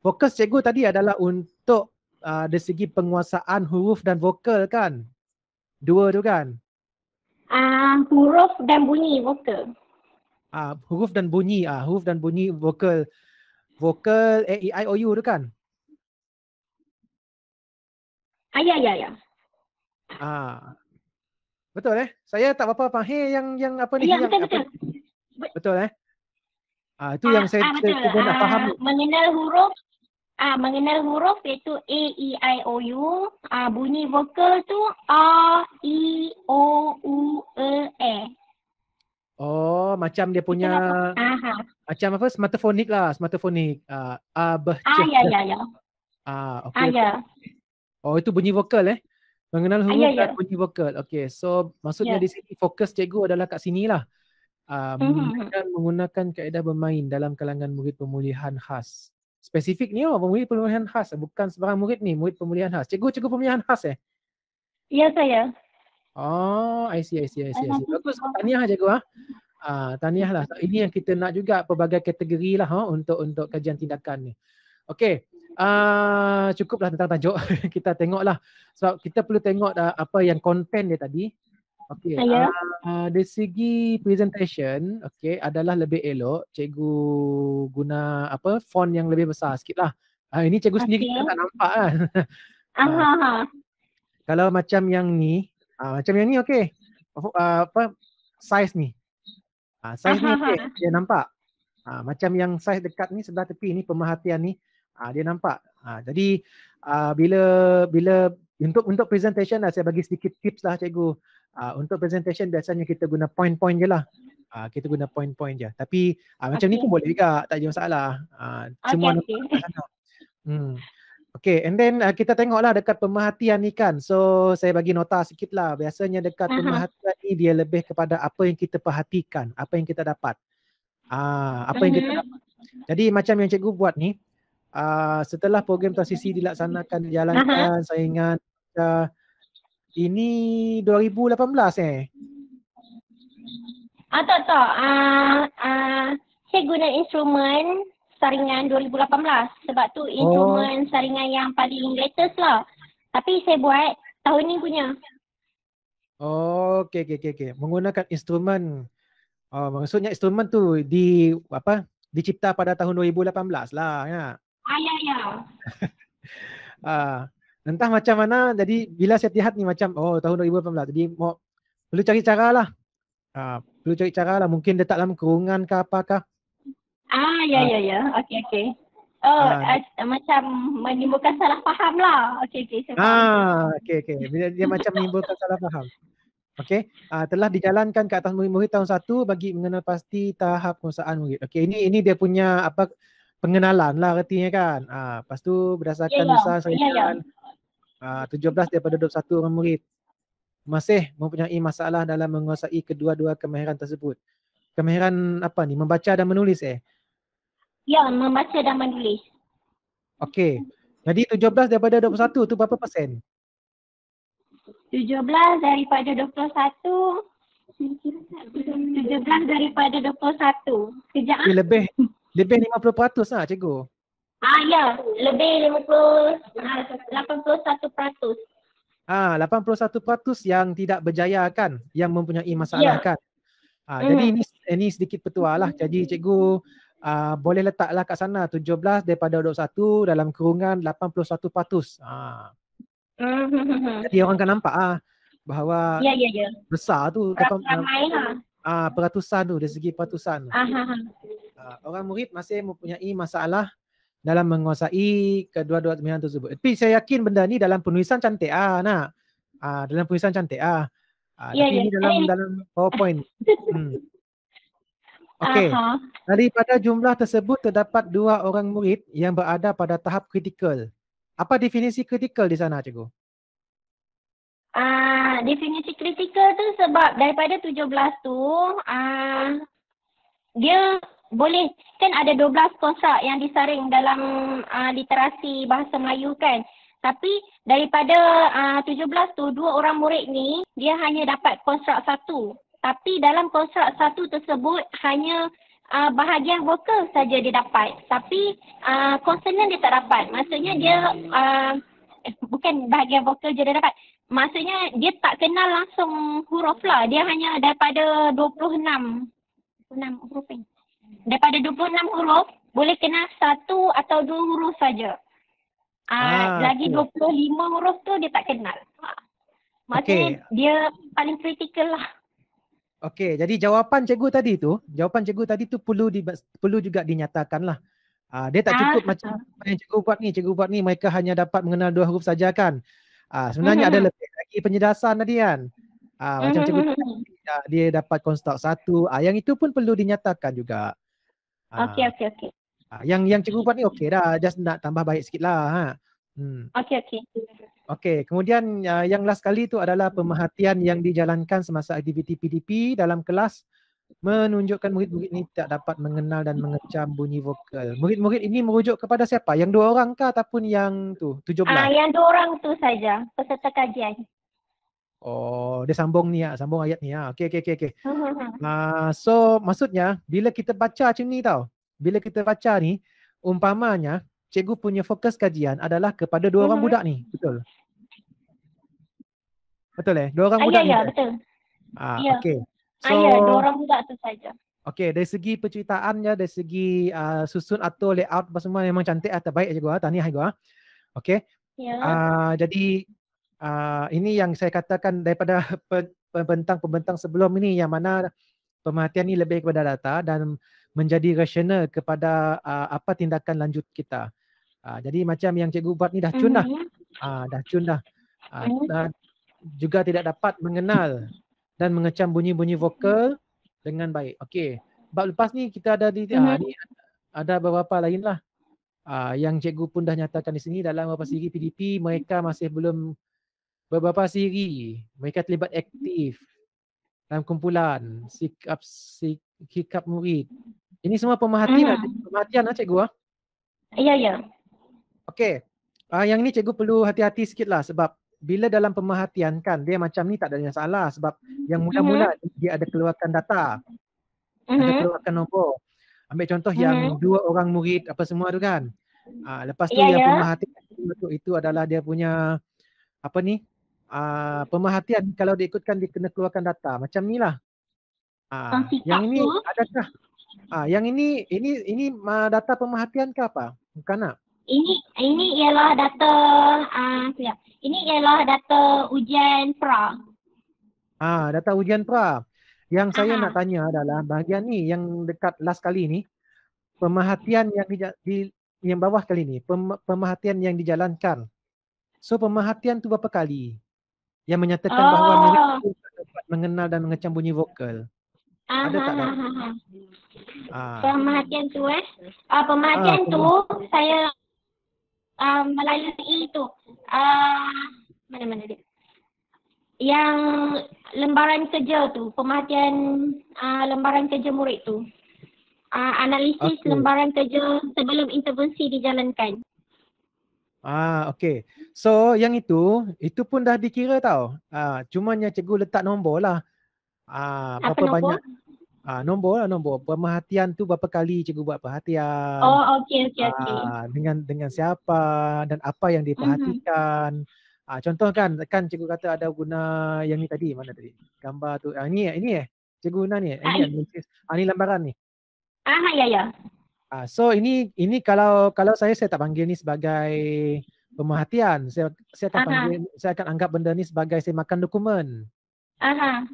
fokus cikgu tadi adalah untuk dari segi penguasaan huruf dan vokal kan? Dua tu kan?
Huruf dan bunyi vokal.
Huruf dan bunyi vokal. Vokal A, E, I, O, U tu kan?
Ya.
Betul Saya tak apa-apa faham yang apa ni?
Ya,
yang
betul.
Betul itu yang saya cuba nak faham.
Mengenal huruf iaitu A, E, I, O, U. Bunyi vokal tu A, I, O, U, E.
Oh, macam dia punya macam apa? Smartphonik lah, smartphonik. A, B, C.
Ya.
Okey.
Ya.
Oh, itu bunyi vokal Mengenal huruf dan bunyi vokal. Okey, so maksudnya di sini fokus cikgu adalah kat sinilah. Menggunakan kaedah bermain dalam kalangan murid pemulihan khas. Spesifik ni murid pemulihan khas, bukan sebarang murid ni, murid pemulihan khas. Cikgu pemulihan khas
Ya, saya.
Oh, I see. Bagus, tahniah cikgu tahniah lah. Ini yang kita nak juga pelbagai kategori lah untuk kajian tindakan ni. Okey. Cukuplah tentang tajuk. Kita tengoklah. Sebab kita perlu tengok apa yang konten dia tadi. Okey. Dari segi presentation, okey, adalah lebih elok cikgu guna apa font yang lebih besar sikitlah. Ini cikgu sendiri kan tak nampak kan. Kalau macam yang ni okey. Apa size ni? Size ni okey, dia nampak. Macam yang size dekat ni sebelah tepi ni pemerhatian ni dia nampak. Jadi bila untuk presentation saya bagi sedikit tips lah cikgu. Untuk presentation biasanya kita guna point-point je lah. Kita guna point-point je. Tapi macam ni pun boleh juga, tak ada masalah. Semua nampak kat sana. Okay, and then kita tengoklah dekat pemerhatian ni kan. So saya bagi nota sikit lah. Biasanya dekat pemerhatian ni dia lebih kepada apa yang kita perhatikan, apa yang kita dapat. Apa yang kita dapat. Jadi macam yang cikgu buat ni, setelah program transisi dilaksanakan, dijalankan, saya ingat ini 2018
Tak. Saya guna instrumen saringan 2018 sebab tu instrumen saringan yang paling latest lah. Tapi saya buat tahun ni punya.
Okay. Menggunakan instrumen. Maksudnya instrumen tu dicipta pada tahun 2018 lah ya.
Ya.
Entah macam mana, jadi bila saya lihat ni macam tahun 2018, jadi perlu cari cara lah. Perlu cari cara lah, mungkin letak dalam kurungan ke apakah.
Ya. Okey. Macam menimbulkan salah faham lah. Okey.
Okey. Dia macam menimbulkan salah faham. Okey, telah dijalankan ke atas murid-murid tahun 1 bagi mengenal pasti tahap penguasaan murid. Okey, ini dia punya pengenalan lah artinya kan. Lepas tu berdasarkan usaha saringan 17 daripada 21 orang murid masih mempunyai masalah dalam menguasai kedua-dua kemahiran tersebut. Kemahiran apa ni? Membaca dan menulis
Ya, membaca dan menulis.
Okey. Jadi 17 daripada 21 tu berapa persen?
17 daripada 21 17 daripada 21. Sekejap ah.
Lebih 50% lah cikgu.
Ya, lebih 81%.
81% yang tidak berjaya kan, yang mempunyai masalah kan. Jadi ini sedikit petua lah. Jadi cikgu boleh letaklah kat sana 17 daripada 21 dalam kurungan 81%. Jadi orang akan nampak bahawa besar tu
ramai
peratusan tu, dari segi peratusan. Orang murid masih mempunyai masalah dalam menguasai kedua-dua domain tersebut. Tapi saya yakin benda ni dalam penulisan cantik nak. Dalam penulisan cantik tapi ini dalam PowerPoint. Okey. Daripada jumlah tersebut terdapat 2 orang murid yang berada pada tahap kritikal. Apa definisi kritikal di sana, cikgu?
Definisi kritikal tu sebab daripada 17 tu dia boleh, kan ada 12 konstrak yang disaring dalam literasi bahasa Melayu kan. Tapi daripada 17 tu, 2 orang murid ni dia hanya dapat konstrak 1. Tapi dalam konstrak 1 tersebut hanya bahagian vokal saja dia dapat. Tapi konsonan dia tak dapat. Maksudnya dia bukan bahagian vokal je dia dapat. Maksudnya dia tak kenal langsung huruf lah. Dia hanya daripada 26 huruf ni. Daripada 26 huruf, boleh kenal 1 atau 2 huruf saja. Lagi 25 huruf tu dia tak kenal. Maksudnya dia paling kritikal lah.
Okey, jadi jawapan cikgu tadi tu perlu juga dinyatakan lah. Dia tak cukup macam yang cikgu buat ni, mereka hanya dapat mengenal 2 huruf saja kan. Sebenarnya ada lebih lagi penjelasan tadi kan. Macam cikgu dia dapat konstrak 1, yang itu pun perlu dinyatakan juga.
Okey.
Yang cikgu buat ni okey dah, just nak tambah baik sikit lah. Okey, kemudian yang last kali tu adalah pemerhatian yang dijalankan semasa aktiviti PDP dalam kelas menunjukkan murid-murid ini tak dapat mengenal dan mengecam bunyi vokal. Murid-murid ini merujuk kepada siapa? Yang 2 orang kah ataupun yang tu 17?
Yang 2 orang tu saja, peserta kajian.
Oh, dia sambung ayat ni. Okey. So maksudnya bila kita baca macam ni tau. Bila kita baca ni, umpamanya cikgu punya fokus kajian adalah kepada 2 orang budak ni. Betul? Betul 2 orang budak ni?
Ya, betul.
Okey.
So 2 orang budak tu saja.
Okey, dari segi penceritaannya, dari segi susun atau layout apa semua memang cantik terbaik cikgu. Tahniah cikgu. Okey. Jadi ini yang saya katakan daripada pembentang sebelum ini, yang mana pemerhatian ni lebih kepada data dan menjadi rasional kepada apa tindakan lanjut kita. Jadi macam yang cikgu buat ni dah cun dah. Dan juga tidak dapat mengenal dan mengecam bunyi-bunyi vokal dengan baik. Okey. Bab lepas ni kita ada ni ada beberapa lain lah. Yang cikgu pun dah nyatakan di sini dalam beberapa siri PDP mereka masih belum beberapa siri mereka terlibat aktif dalam kumpulan sikap murid. Ini semua pemerhatian cikgu.
Ya.
Okey. Yang ni cikgu perlu hati-hati sikit lah sebab bila dalam pemerhatian kan dia macam ni tak ada masalah sebab yang mula-mula dia ada keluarkan data. Ada keluarkan nombor. Ambil contoh yang 2 orang murid apa semua tu kan. Lepas tu yang pemerhatian itu adalah dia punya pemerhatian kalau diikutkan dia kena keluarkan data. Macam ni lah. Yang ini adakah yang ini data pemerhatian ke apa? Bukan nak?
Ini ialah data Ini ialah data ujian pra.
Data ujian pra. Yang saya nak tanya adalah bahagian ni yang dekat last kali ni, pemerhatian yang bawah kali ni, pemerhatian yang dijalankan. So pemerhatian tu berapa kali yang menyatakan bahawa murid itu dapat mengenal dan mengecam bunyi vokal? Ada tak?
Pemerhatian tu pemerhatian tu saya melalui itu mana dia? Yang lembaran kerja tu, pemerhatian lembaran kerja murid tu. Analisis lembaran kerja sebelum intervensi dijalankan.
Okey. So yang itu pun dah dikira tau. Cumanya cikgu letak nombor lah.
Apa
Berapa
nombor?
banyak nombor lah, nombor. Pemerhatian tu berapa kali cikgu buat perhatian,
Oh, okey, okey, okey.
dengan siapa dan apa yang
Mhm.
diperhatikan. Contoh kan cikgu kata ada guna yang ni tadi, mana tadi? Gambar tu. Ini cikgu guna ni. Ini analisis. Ni lambaran ni.
Ya, ya.
So ini kalau saya tak panggil ni sebagai pemerhatian.
Aha,
Saya akan anggap benda ni sebagai semakan dokumen.
aha.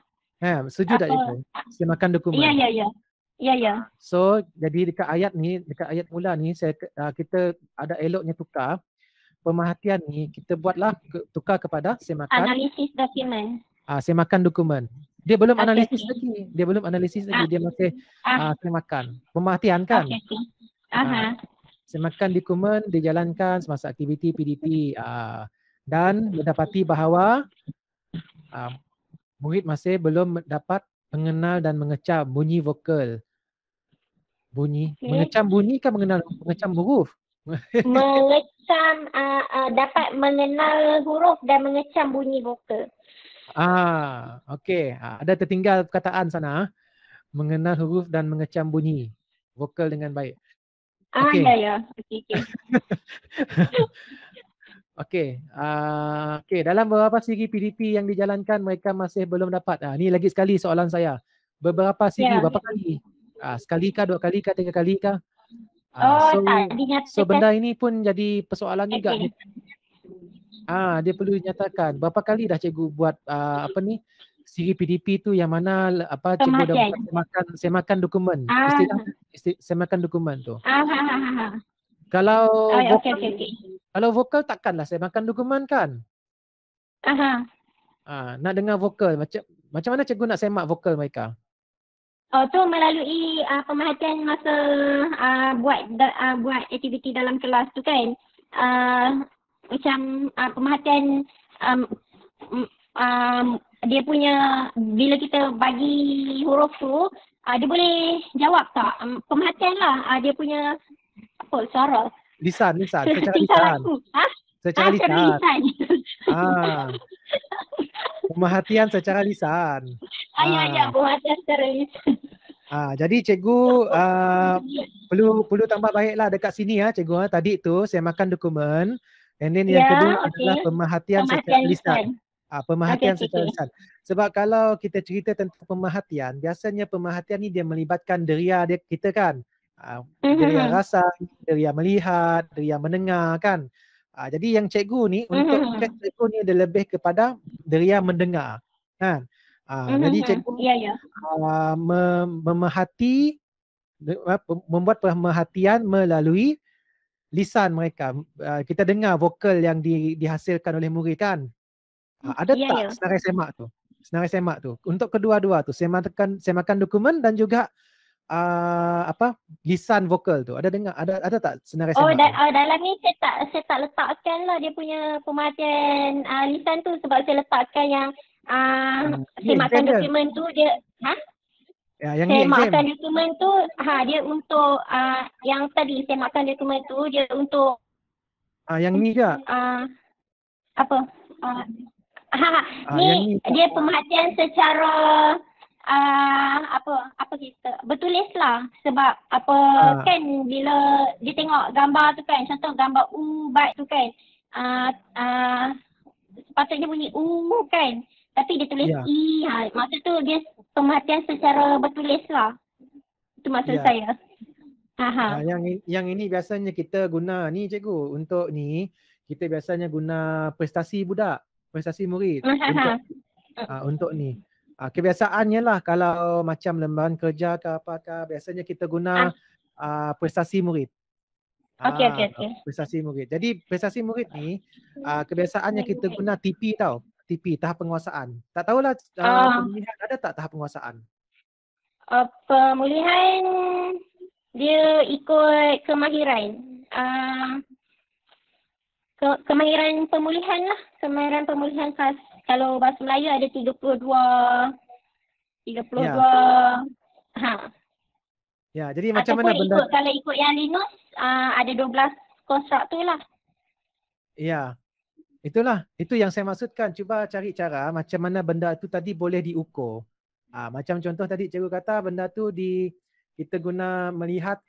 Setuju tak
Apa?
cikgu? Semakan
Ya,
dokumen.
ya, ya. Ya, ya.
So jadi dekat ayat mula ni kita ada eloknya tukar pemerhatian ni, kita buatlah tukar kepada
Analisis dokumen.
semakan dokumen. Dia belum
Okey,
analisis
okey.
lagi. Dia masih
Ah,
semakan. Pemerhatian kan.
okey, okey.
Ah,
Aha.
Semakan dokumen dijalankan semasa aktiviti PDP dan mendapati bahawa murid masih belum dapat mengenal dan mengecam bunyi vokal.
Okey.
Mengecam bunyi kan mengecam huruf.
Mengecam, dapat mengenal huruf dan mengecam bunyi vokal.
Okey. Ada tertinggal perkataan sana. Mengenal huruf dan mengecam bunyi vokal dengan baik.
Ya,
Okey.
ya. Okey, okey.
Okey, dalam beberapa siri PDP yang dijalankan mereka masih belum dapat. Ni lagi sekali soalan saya. Beberapa siri
Ya.
berapa kali? Sekali kah, 2 kali kah, 3 kali kah?
Oh,
So
tak dinyatakan.
benda ini pun jadi persoalan juga.
Okey.
Dia perlu dinyatakan. Berapa kali dah cikgu buat siri PDP tu yang mana cikgu dah buat
Pemerhatian.
semakan dokumen.
Ah,
Istilah semakan dokumen tu.
ha, ha, ha, ha.
Kalau
Okey, okey, okey.
vokal takkanlah semakan dokumen kan?
Aha.
Nak dengar vokal macam mana cikgu nak semak vokal mereka?
Oh, tu melalui pemerhatian masa buat aktiviti dalam kelas tu kan. Macam pemerhatian dia punya, bila kita bagi huruf tu, dia boleh jawab tak? Pemerhatian lah, dia punya apa suara.
Lisan, secara
Tingkah
lisan.
laku.
Secara lisan.
lisan.
Pemerhatian secara lisan.
Ya, pemerhatian secara lisan.
Jadi cikgu perlu tambah baiklah dekat sini cikgu. Tadi tu saya makan dokumen. And then yang kedua adalah pemerhatian secara lisan. Pemerhatian secara lisan. Sebab kalau kita cerita tentang pemerhatian, biasanya pemerhatian ni dia melibatkan deria kita kan. Deria rasa, deria melihat, deria mendengar kan. Jadi yang cikgu ni untuk cikgu ni dia lebih kepada deria mendengar kan. Jadi cikgu memerhati, membuat pemerhatian melalui lisan mereka. Kita dengar vokal yang dihasilkan oleh murid kan. Ada tak senarai semak tu? Untuk kedua-dua tu, semakan dokumen dan juga lisan vokal tu. Ada tak senarai semak tu?
Dalam ni saya tak letakkan lah dia punya pemerhatian lisan tu, sebab saya letakkan yang semakan dokumen tu dia
yang ni
semakan dokumen tu dia untuk yang tadi semakan dokumen tu dia untuk
yang ni juga
apa ni dia pemerhatian secara apa kita bertulis lah, sebab kan bila dia tengok gambar tu kan, contoh gambar ubat tu kan, sepatutnya bunyi kan, tapi dia tulis i, maksud tu dia pemerhatian secara bertulis lah, itu maksud saya.
Yang ini biasanya kita guna ni cikgu, untuk ni kita biasanya guna prestasi budak, prestasi murid untuk ni. Kebiasaannya lah kalau macam lembaran kerja ke apakah, biasanya kita guna prestasi murid.
Okey.
Prestasi murid. Jadi prestasi murid ni kebiasaannya kita guna TP tau. TP, tahap penguasaan. Tak tahulah pemulihan ada tak tahap penguasaan?
Pemulihan dia ikut kemahiran. Kemahiran pemulihan lah. Kemahiran pemulihan khas. Kalau bahasa Melayu ada 32.
Ya, jadi macam mana benda?
Kalau ikut yang Linus ada 12 konstruk tu lah.
Ya. Itu yang saya maksudkan. Cuba cari cara macam mana benda itu tadi boleh diukur. Macam contoh tadi cikgu kata benda tu kita guna melihat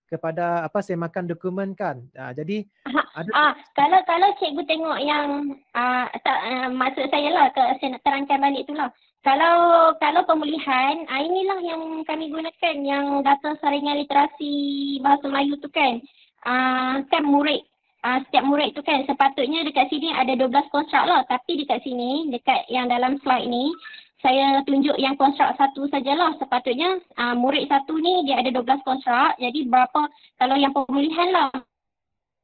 kepada semakan dokumen kan. Jadi ada
Kalau cikgu tengok yang maksud saya lah, saya nak terangkan balik tu lah. Kalau pemulihan, inilah yang kami gunakan, yang data saringan literasi bahasa Melayu tu kan. Kan murid, setiap murid tu kan sepatutnya dekat sini ada 12 konstruk lah. Tapi dekat sini, dekat yang dalam slide ni, saya tunjuk yang konstruk satu sajalah. Sepatutnya murid satu ni dia ada 12 konstruk. Jadi berapa, kalau yang pemulihan lah,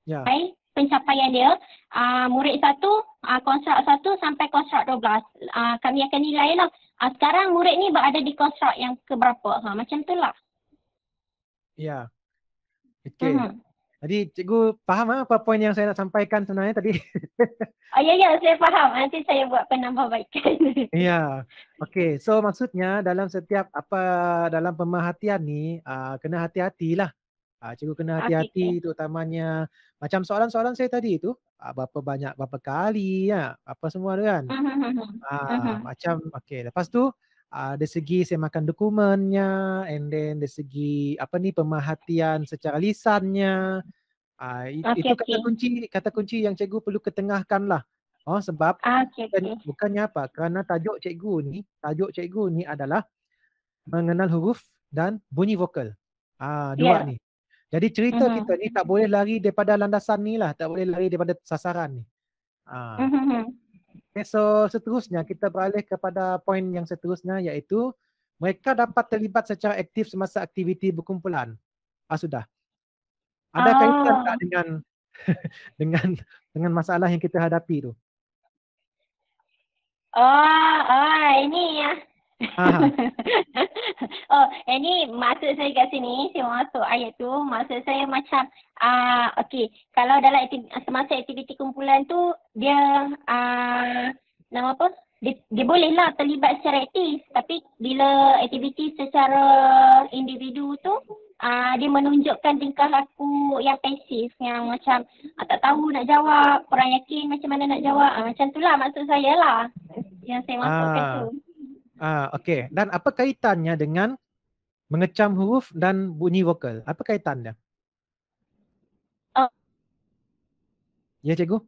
ya.
Pencapaian dia, murid satu, konstruk 1 sampai konstruk 12. Kami akan nilai lah. Sekarang murid ni berada di konstruk yang keberapa. Macam tu lah.
Ya. Okey. Jadi cikgu faham apa poin yang saya nak sampaikan sebenarnya tadi?
Ya, saya faham. Nanti saya buat penambahbaikan.
Ya. Okey. So maksudnya dalam setiap dalam pemerhatian ni kena hati-hatilah. Cikgu kena hati-hati terutamanya macam soalan-soalan saya tadi tu, berapa kali apa semua tu kan. Macam lepas tu dari segi semakan dokumennya, and then dari segi pemerhatian secara lisannya, itu kata kunci yang cikgu perlu ketengahkan lah. Sebab bukannya apa, kerana tajuk cikgu ni adalah mengenal huruf dan bunyi vokal. Dua ni. Jadi cerita kita ni tak boleh lari daripada landasan ni lah, tak boleh lari daripada sasaran ni. Okay, so seterusnya kita beralih kepada poin yang seterusnya, iaitu mereka dapat terlibat secara aktif semasa aktiviti berkumpulan. Sudah. Ada kaitan tak dengan masalah yang kita hadapi tu?
Ini ya. Ini maksud saya kat sini, saya masuk ayat tu, maksud saya macam kalau dalam semasa aktiviti kumpulan tu dia nama apa? Dia bolehlah terlibat secara aktif, tapi bila aktiviti secara individu tu dia menunjukkan tingkah laku yang pasif, yang macam tak tahu nak jawab, kurang yakin macam mana nak jawab. Macam itulah maksud saya lah yang saya masukkan tu.
Okey. Dan apa kaitannya dengan mengecam huruf dan bunyi vokal? Apa kaitannya? Ya, cikgu?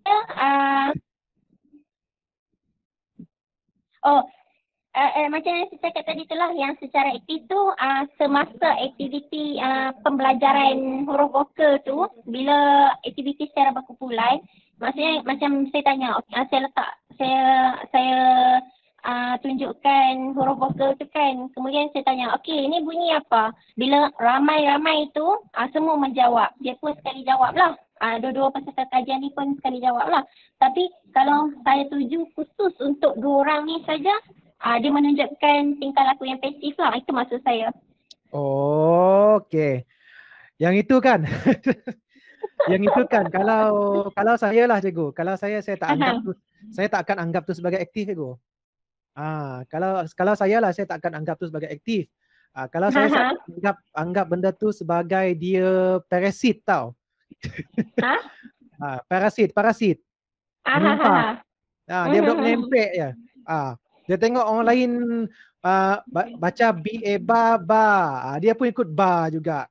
Macam yang saya cakap tadi itulah, yang secara aktif tu semasa aktiviti pembelajaran huruf vokal tu, bila aktiviti secara berkumpulan, maksudnya macam saya tanya, saya tunjukkan huruf vokal tu kan, kemudian saya tanya, okey ini bunyi apa? Bila ramai-ramai tu semua menjawab, dia pun sekali jawab lah. Dua-dua peserta kajian ni pun sekali jawab lah. Tapi kalau saya tuju khusus untuk 2 orang ni saja, dia menunjukkan tingkah laku yang pasif lah. Itu maksud saya.
Okey. Yang itu kan. Yang itu kan, kalau saya lah cikgu, kalau saya tak anggap tu, saya tak akan anggap tu sebagai aktif cikgu. Kalau saya lah, saya tak akan anggap tu sebagai aktif. Kalau saya anggap benda tu sebagai dia parasit tau. Parasit. Menimpa. Dia duduk menempel je. Dia tengok orang lain baca ba. Dia pun ikut ba juga.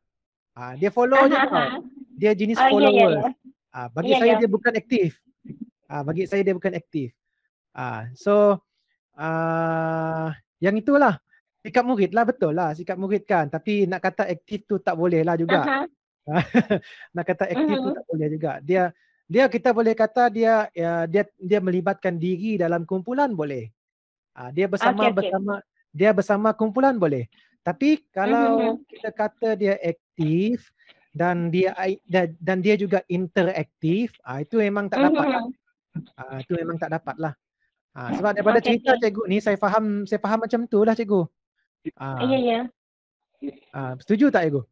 Dia follow je tau. Dia jenis followers. Bagi saya dia bukan aktif. So yang itulah sikap murid lah, betul lah sikap murid kan, tapi nak kata aktif tu tak boleh lah juga. Nak kata aktif tu tak boleh juga. Dia kita boleh kata dia melibatkan diri dalam kumpulan boleh. Dia bersama kumpulan boleh. Tapi kalau kita kata dia aktif dan dia juga interaktif, itu memang tak dapat lah. Itu memang tak dapat lah. Sebab daripada cerita cikgu ni saya faham macam tu lah cikgu.
Ya.
Setuju tak cikgu?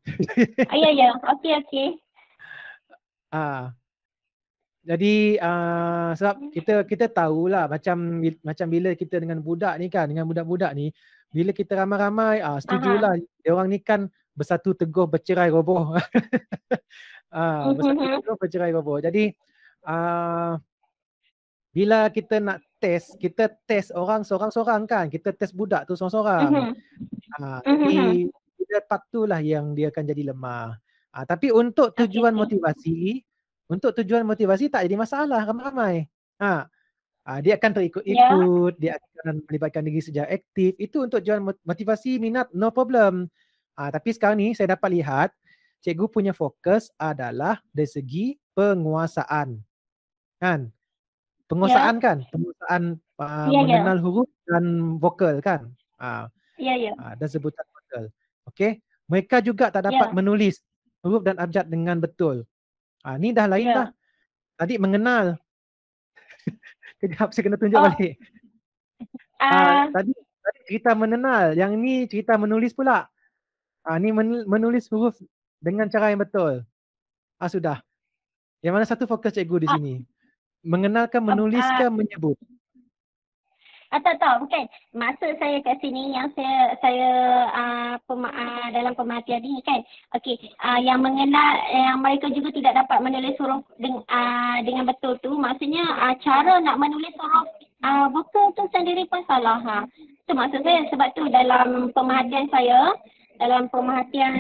Ya. Okey.
Jadi sebab kita tahulah macam bila kita dengan budak ni kan, dengan budak-budak ni, bila kita ramai-ramai setujulah dia orang ni kan bersatu teguh bercerai roboh. Bersatu teguh bercerai roboh. Jadi bila kita nak test orang seorang-seorang kan. Kita test budak tu seorang-seorang. Jadi bila part tu lah yang dia akan jadi lemah. Tapi untuk tujuan motivasi, tak jadi masalah ramai-ramai. Dia akan terikut-ikut, dia akan melibatkan diri secara aktif. Itu untuk tujuan motivasi, minat, no problem. Tapi sekarang ni saya dapat lihat cikgu punya fokus adalah dari segi penguasaan. Kan? Penguasaan kan? Penguasaan mengenal huruf dan vokal kan? Dan sebutan vokal. Okey. Mereka juga tak dapat menulis huruf dan abjad dengan betul. Ni dah lain dah. Tadi mengenal. Kejap saya kena tunjuk balik. Tadi cerita mengenal, yang ni cerita menulis pula. Ni menulis huruf dengan cara yang betul. Sudah. Yang mana satu fokus cikgu di sini? Mengenalkan, menuliskan, menyebut.
Tak, bukan. Maksud saya kat sini yang saya dalam pemerhatian ni kan. Okey, yang mengenal, yang mereka juga tidak dapat menulis huruf dengan betul tu, maksudnya cara nak menulis huruf vokal tu sendiri pun salah. Itu maksud saya. Sebab tu dalam pemerhatian saya, dalam pemerhatian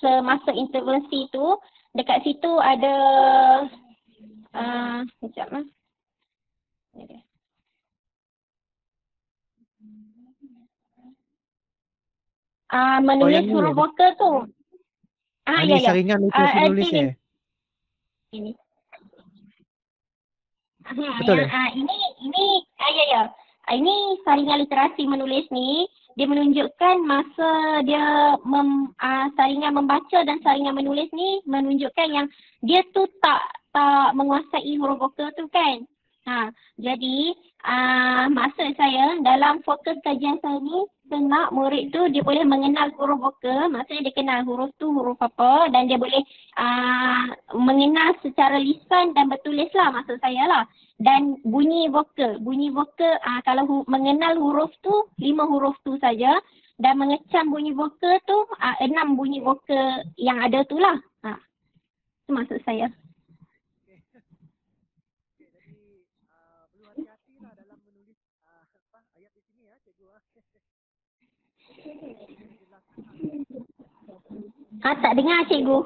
semasa intervensi tu, dekat situ ada sekejap lah. Menulis huruf vokal tu.
Ini saringan itu menulis
Ini.
Betul
Ini saringan literasi menulis ni, dia menunjukkan masa dia saringan membaca dan saringan menulis ni menunjukkan yang dia tu tak menguasai huruf vokal tu kan. Jadi maksud saya dalam fokus kajian saya ni, saya nak murid tu dia boleh mengenal huruf vokal, maksudnya dia kenal huruf tu huruf apa, dan dia boleh mengenal secara lisan dan bertulis lah maksud saya lah. Dan bunyi vokal kalau mengenal huruf tu 5 huruf tu saja, dan mengecam bunyi vokal tu 6 bunyi vokal yang ada tu lah. Itu maksud saya. Tak dengar cikgu.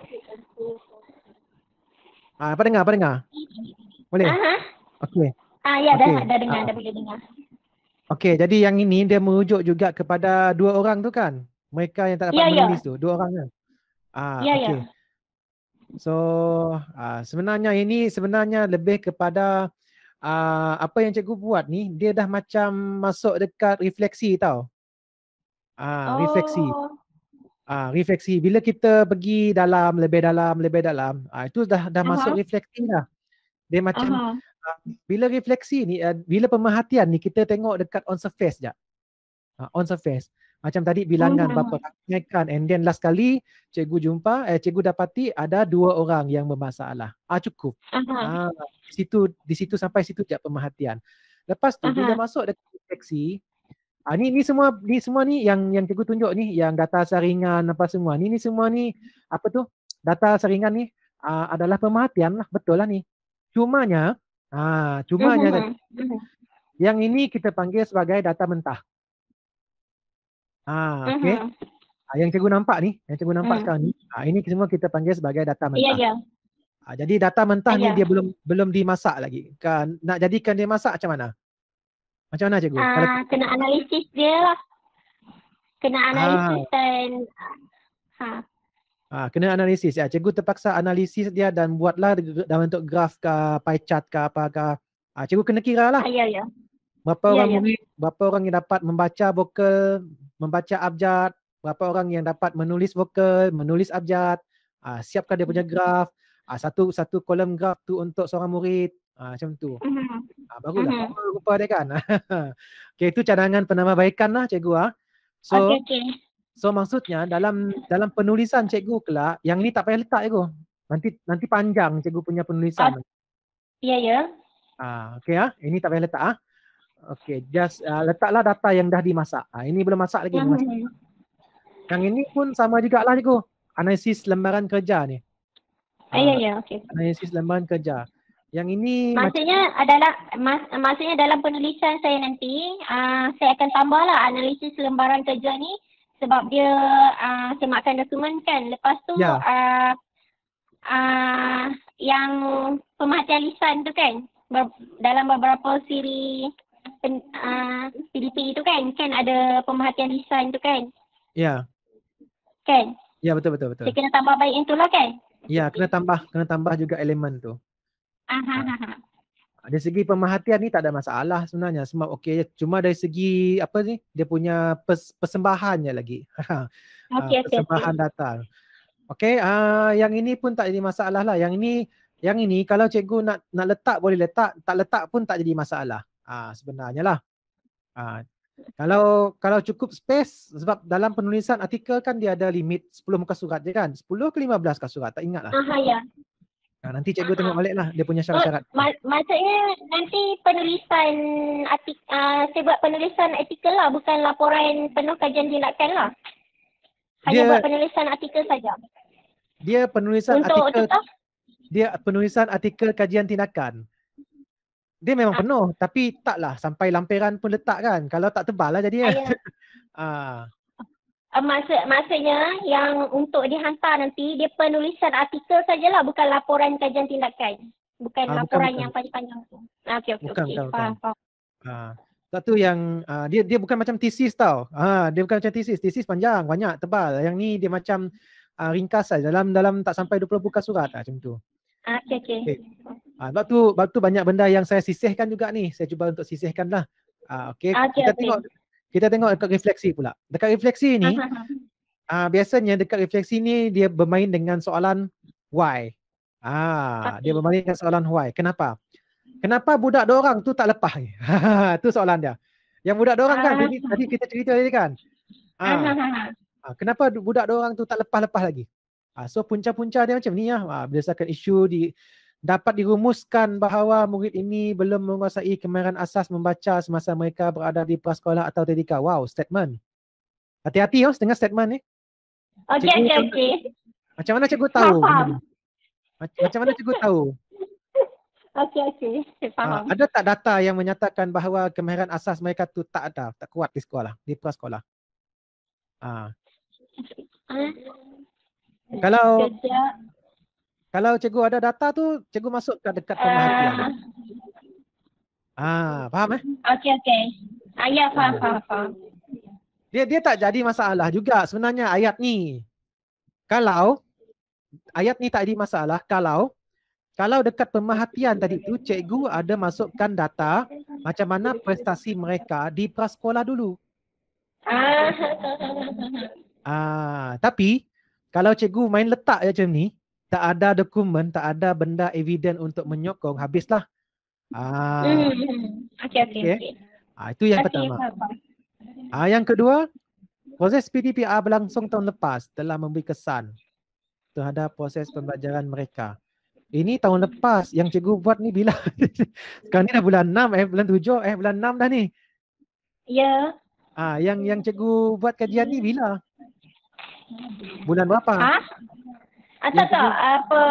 Apa dengar? Boleh? Okey.
Dah dengar, dah boleh dengar.
Okey, jadi yang ini dia merujuk juga kepada 2 orang tu kan? Mereka yang tak dapat menulis tu, 2 orang kan? Okey. So, sebenarnya ini lebih kepada apa yang cikgu buat ni, dia dah macam masuk dekat refleksi tau. Refleksi. Refleksi. Bila kita pergi lebih dalam, itu dah masuk refleksi dah. Dia macam bila refleksi ni, bila pemerhatian ni kita tengok dekat on surface je. On surface. Macam tadi bilangan berapa ramai kan, and then last kali cikgu dapati ada 2 orang yang bermasalah. Cukup. Di situ sampai situ je pemerhatian. Lepas tu bila masuk dekat refleksi, ni semua ni yang cikgu tunjuk ni, yang data saringan apa semua. Ni semua ni apa tu? Data saringan ni adalah pemerhatian lah, betul lah ni. Cumanya yang ini kita panggil sebagai data mentah. Okey. Yang cikgu nampak ni, sekarang ni, ini semua kita panggil sebagai data mentah. Jadi data mentah ni dia belum dimasak lagi. Kan nak jadikan dia masak macam mana? Macam mana cikgu?
Kena analisis dia lah. Kena analisis dan
kena analisis. Cikgu terpaksa analisis dia dan buatlah dalam bentuk graf ke, pie chart ke apa ke. Cikgu kena kira lah. Berapa orang murid, berapa orang yang dapat membaca vokal, membaca abjad, berapa orang yang dapat menulis vokal, menulis abjad. Siapkan dia punya graf. Satu kolom graf tu untuk seorang murid. Macam tu. Barulah rupa dia kan. Okey, itu cadangan penambahbaikan lah cikgu. So maksudnya dalam penulisan cikgu kelak, yang ini tak payah letak cikgu. Nanti panjang cikgu punya penulisan. Okey ini tak payah letak Okey, just letaklah data yang dah dimasak. Ini belum masak lagi. Yang ini pun sama jugalah cikgu. Analisis lembaran kerja ni.
Okey.
Analisis lembaran kerja. Yang ini
Maksudnya adalah maksudnya dalam penulisan saya nanti saya akan tambahlah analisis lembaran kerja ni sebab dia sematkan dokumen kan. Lepas tu
ya,
yang pemerhatian lisan tu kan dalam beberapa siri PDP itu kan ada pemerhatian lisan tu kan.
ya.
Kan?
Ya, betul betul betul.
Saya kena tambah baik itulah kan?
Ya, kena tambah juga elemen tu.
Ha.
Dari segi pemerhatian ni tak ada masalah sebenarnya, sebab okey je. Cuma dari segi apa ni, dia punya persembahannya lagi.
Okey.
Persembahan data. Okey, yang ini pun tak jadi masalah lah. Yang ini kalau cikgu nak letak boleh letak, tak letak pun tak jadi masalah. Sebenarnya lah. Kalau cukup space, sebab dalam penulisan artikel kan dia ada limit 10 muka surat je kan. 10 ke 15 muka surat, tak ingat lah.
Ya.
Nanti cikgu tengok balik lah dia punya syarat-syarat.
Maksudnya nanti penulisan saya buat penulisan artikel lah, bukan laporan penuh kajian tindakan lah. Hanya buat penulisan artikel saja.
Dia penulisan
Untuk
artikel.
tetap?
Dia penulisan artikel kajian tindakan. Dia memang penuh, tapi taklah sampai lampiran pun letak kan. Kalau tak tebal lah jadinya.
Maksudnya yang untuk dihantar nanti dia penulisan artikel sajalah, bukan laporan kajian tindakan. Bukan laporan
bukan.
yang panjang-panjang tu. Okey.
Bukan.
Faham.
Satu yang dia bukan macam thesis tau. Dia bukan macam thesis. Thesis panjang, banyak, tebal. Yang ni dia macam ringkas saja dalam tak sampai 20 muka surat macam tu.
Okey.
Sebab tu banyak benda yang saya sisihkan juga ni. Saya cuba untuk sisihkan lah. Okey. Kita tengok dekat refleksi pula. Dekat refleksi ni, biasanya dekat refleksi ni dia bermain dengan soalan why. Dia bermain dengan soalan why. Kenapa? Kenapa budak dorang tu tak lepas ni? Tu soalan dia. Yang budak dorang kan, tadi kita cerita tadi kan. Kenapa budak dorang tu tak lepas-lepas lagi? So punca-punca dia macam ni lah. Berdasarkan isu dapat dirumuskan bahawa murid ini belum menguasai kemahiran asas membaca semasa mereka berada di prasekolah atau tadika. Wow, statement. Hati-hati setengah statement ni.
Okey.
Macam mana cikgu tahu? Macam mana cikgu tahu?
Okey. Faham.
Ada tak data yang menyatakan bahawa kemahiran asas mereka tu tak kuat di sekolah, di prasekolah? Kalau cikgu ada data tu, cikgu masuk dekat pemerhatian. Faham
Okey. Ya, faham.
Dia tak jadi masalah juga sebenarnya ayat ni. Kalau ayat ni tak jadi masalah kalau dekat pemerhatian tadi tu cikgu ada masukkan data macam mana prestasi mereka di prasekolah dulu. Tapi kalau cikgu main letak macam ni, tak ada dokumen, tak ada benda eviden untuk menyokong, habislah.
Okey.
Itu yang pertama. Yang kedua, proses PDPR berlangsung tahun lepas telah memberi kesan terhadap proses pembelajaran mereka. Ini tahun lepas yang cikgu buat ni bila? Sekarang ni dah bulan 6, bulan 7, bulan 6 dah ni.
Ya.
Yang cikgu buat kajian ni bila? Bulan berapa?
Tak apa.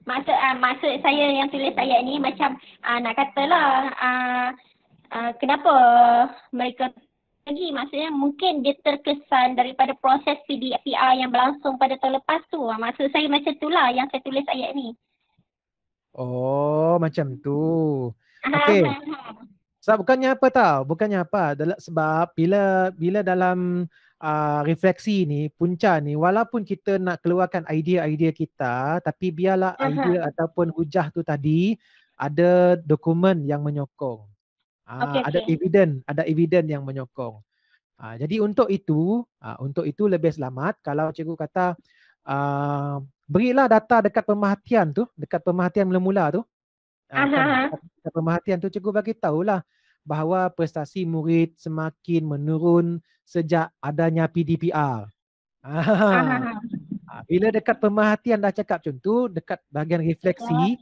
Maksud saya yang tulis ayat ni macam nak katalah kenapa mereka lagi, maksudnya mungkin dia terkesan daripada proses PDPR yang berlangsung pada tahun lepas tu. Maksud saya macam itulah yang saya tulis ayat ni.
Oh, macam tu. Okey. Sebab bukannya apa, sebab bila dalam refleksi ni, punca ni, walaupun kita nak keluarkan idea-idea kita, tapi biarlah idea ataupun hujah tu tadi ada dokumen yang menyokong. Ada eviden yang menyokong. Jadi untuk itu lebih selamat kalau cikgu kata berilah data dekat pemerhatian mula-mula tu. Dekat pemerhatian tu cikgu bagi tahulah bahawa prestasi murid semakin menurun sejak adanya PDPR. Bila dekat pemerhatian dah cakap macam tu, dekat bahagian refleksi,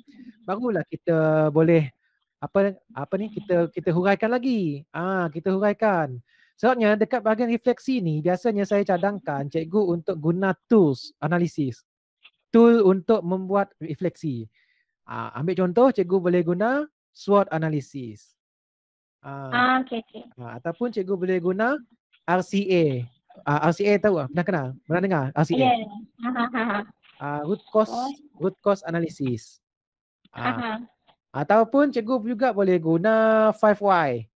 barulah kita boleh kita huraikan lagi. Kita huraikan. Sebabnya dekat bahagian refleksi ni biasanya saya cadangkan cikgu untuk guna tools analisis. Tool untuk membuat refleksi. Ambil contoh, cikgu boleh guna SWOT analysis.
Okey.
Ataupun cikgu boleh guna RCA. RCA tahu tak? Pernah kenal? Pernah dengar RCA?
Ya.
Root cause analysis.
Ha.
Ataupun cikgu juga boleh guna 5Y.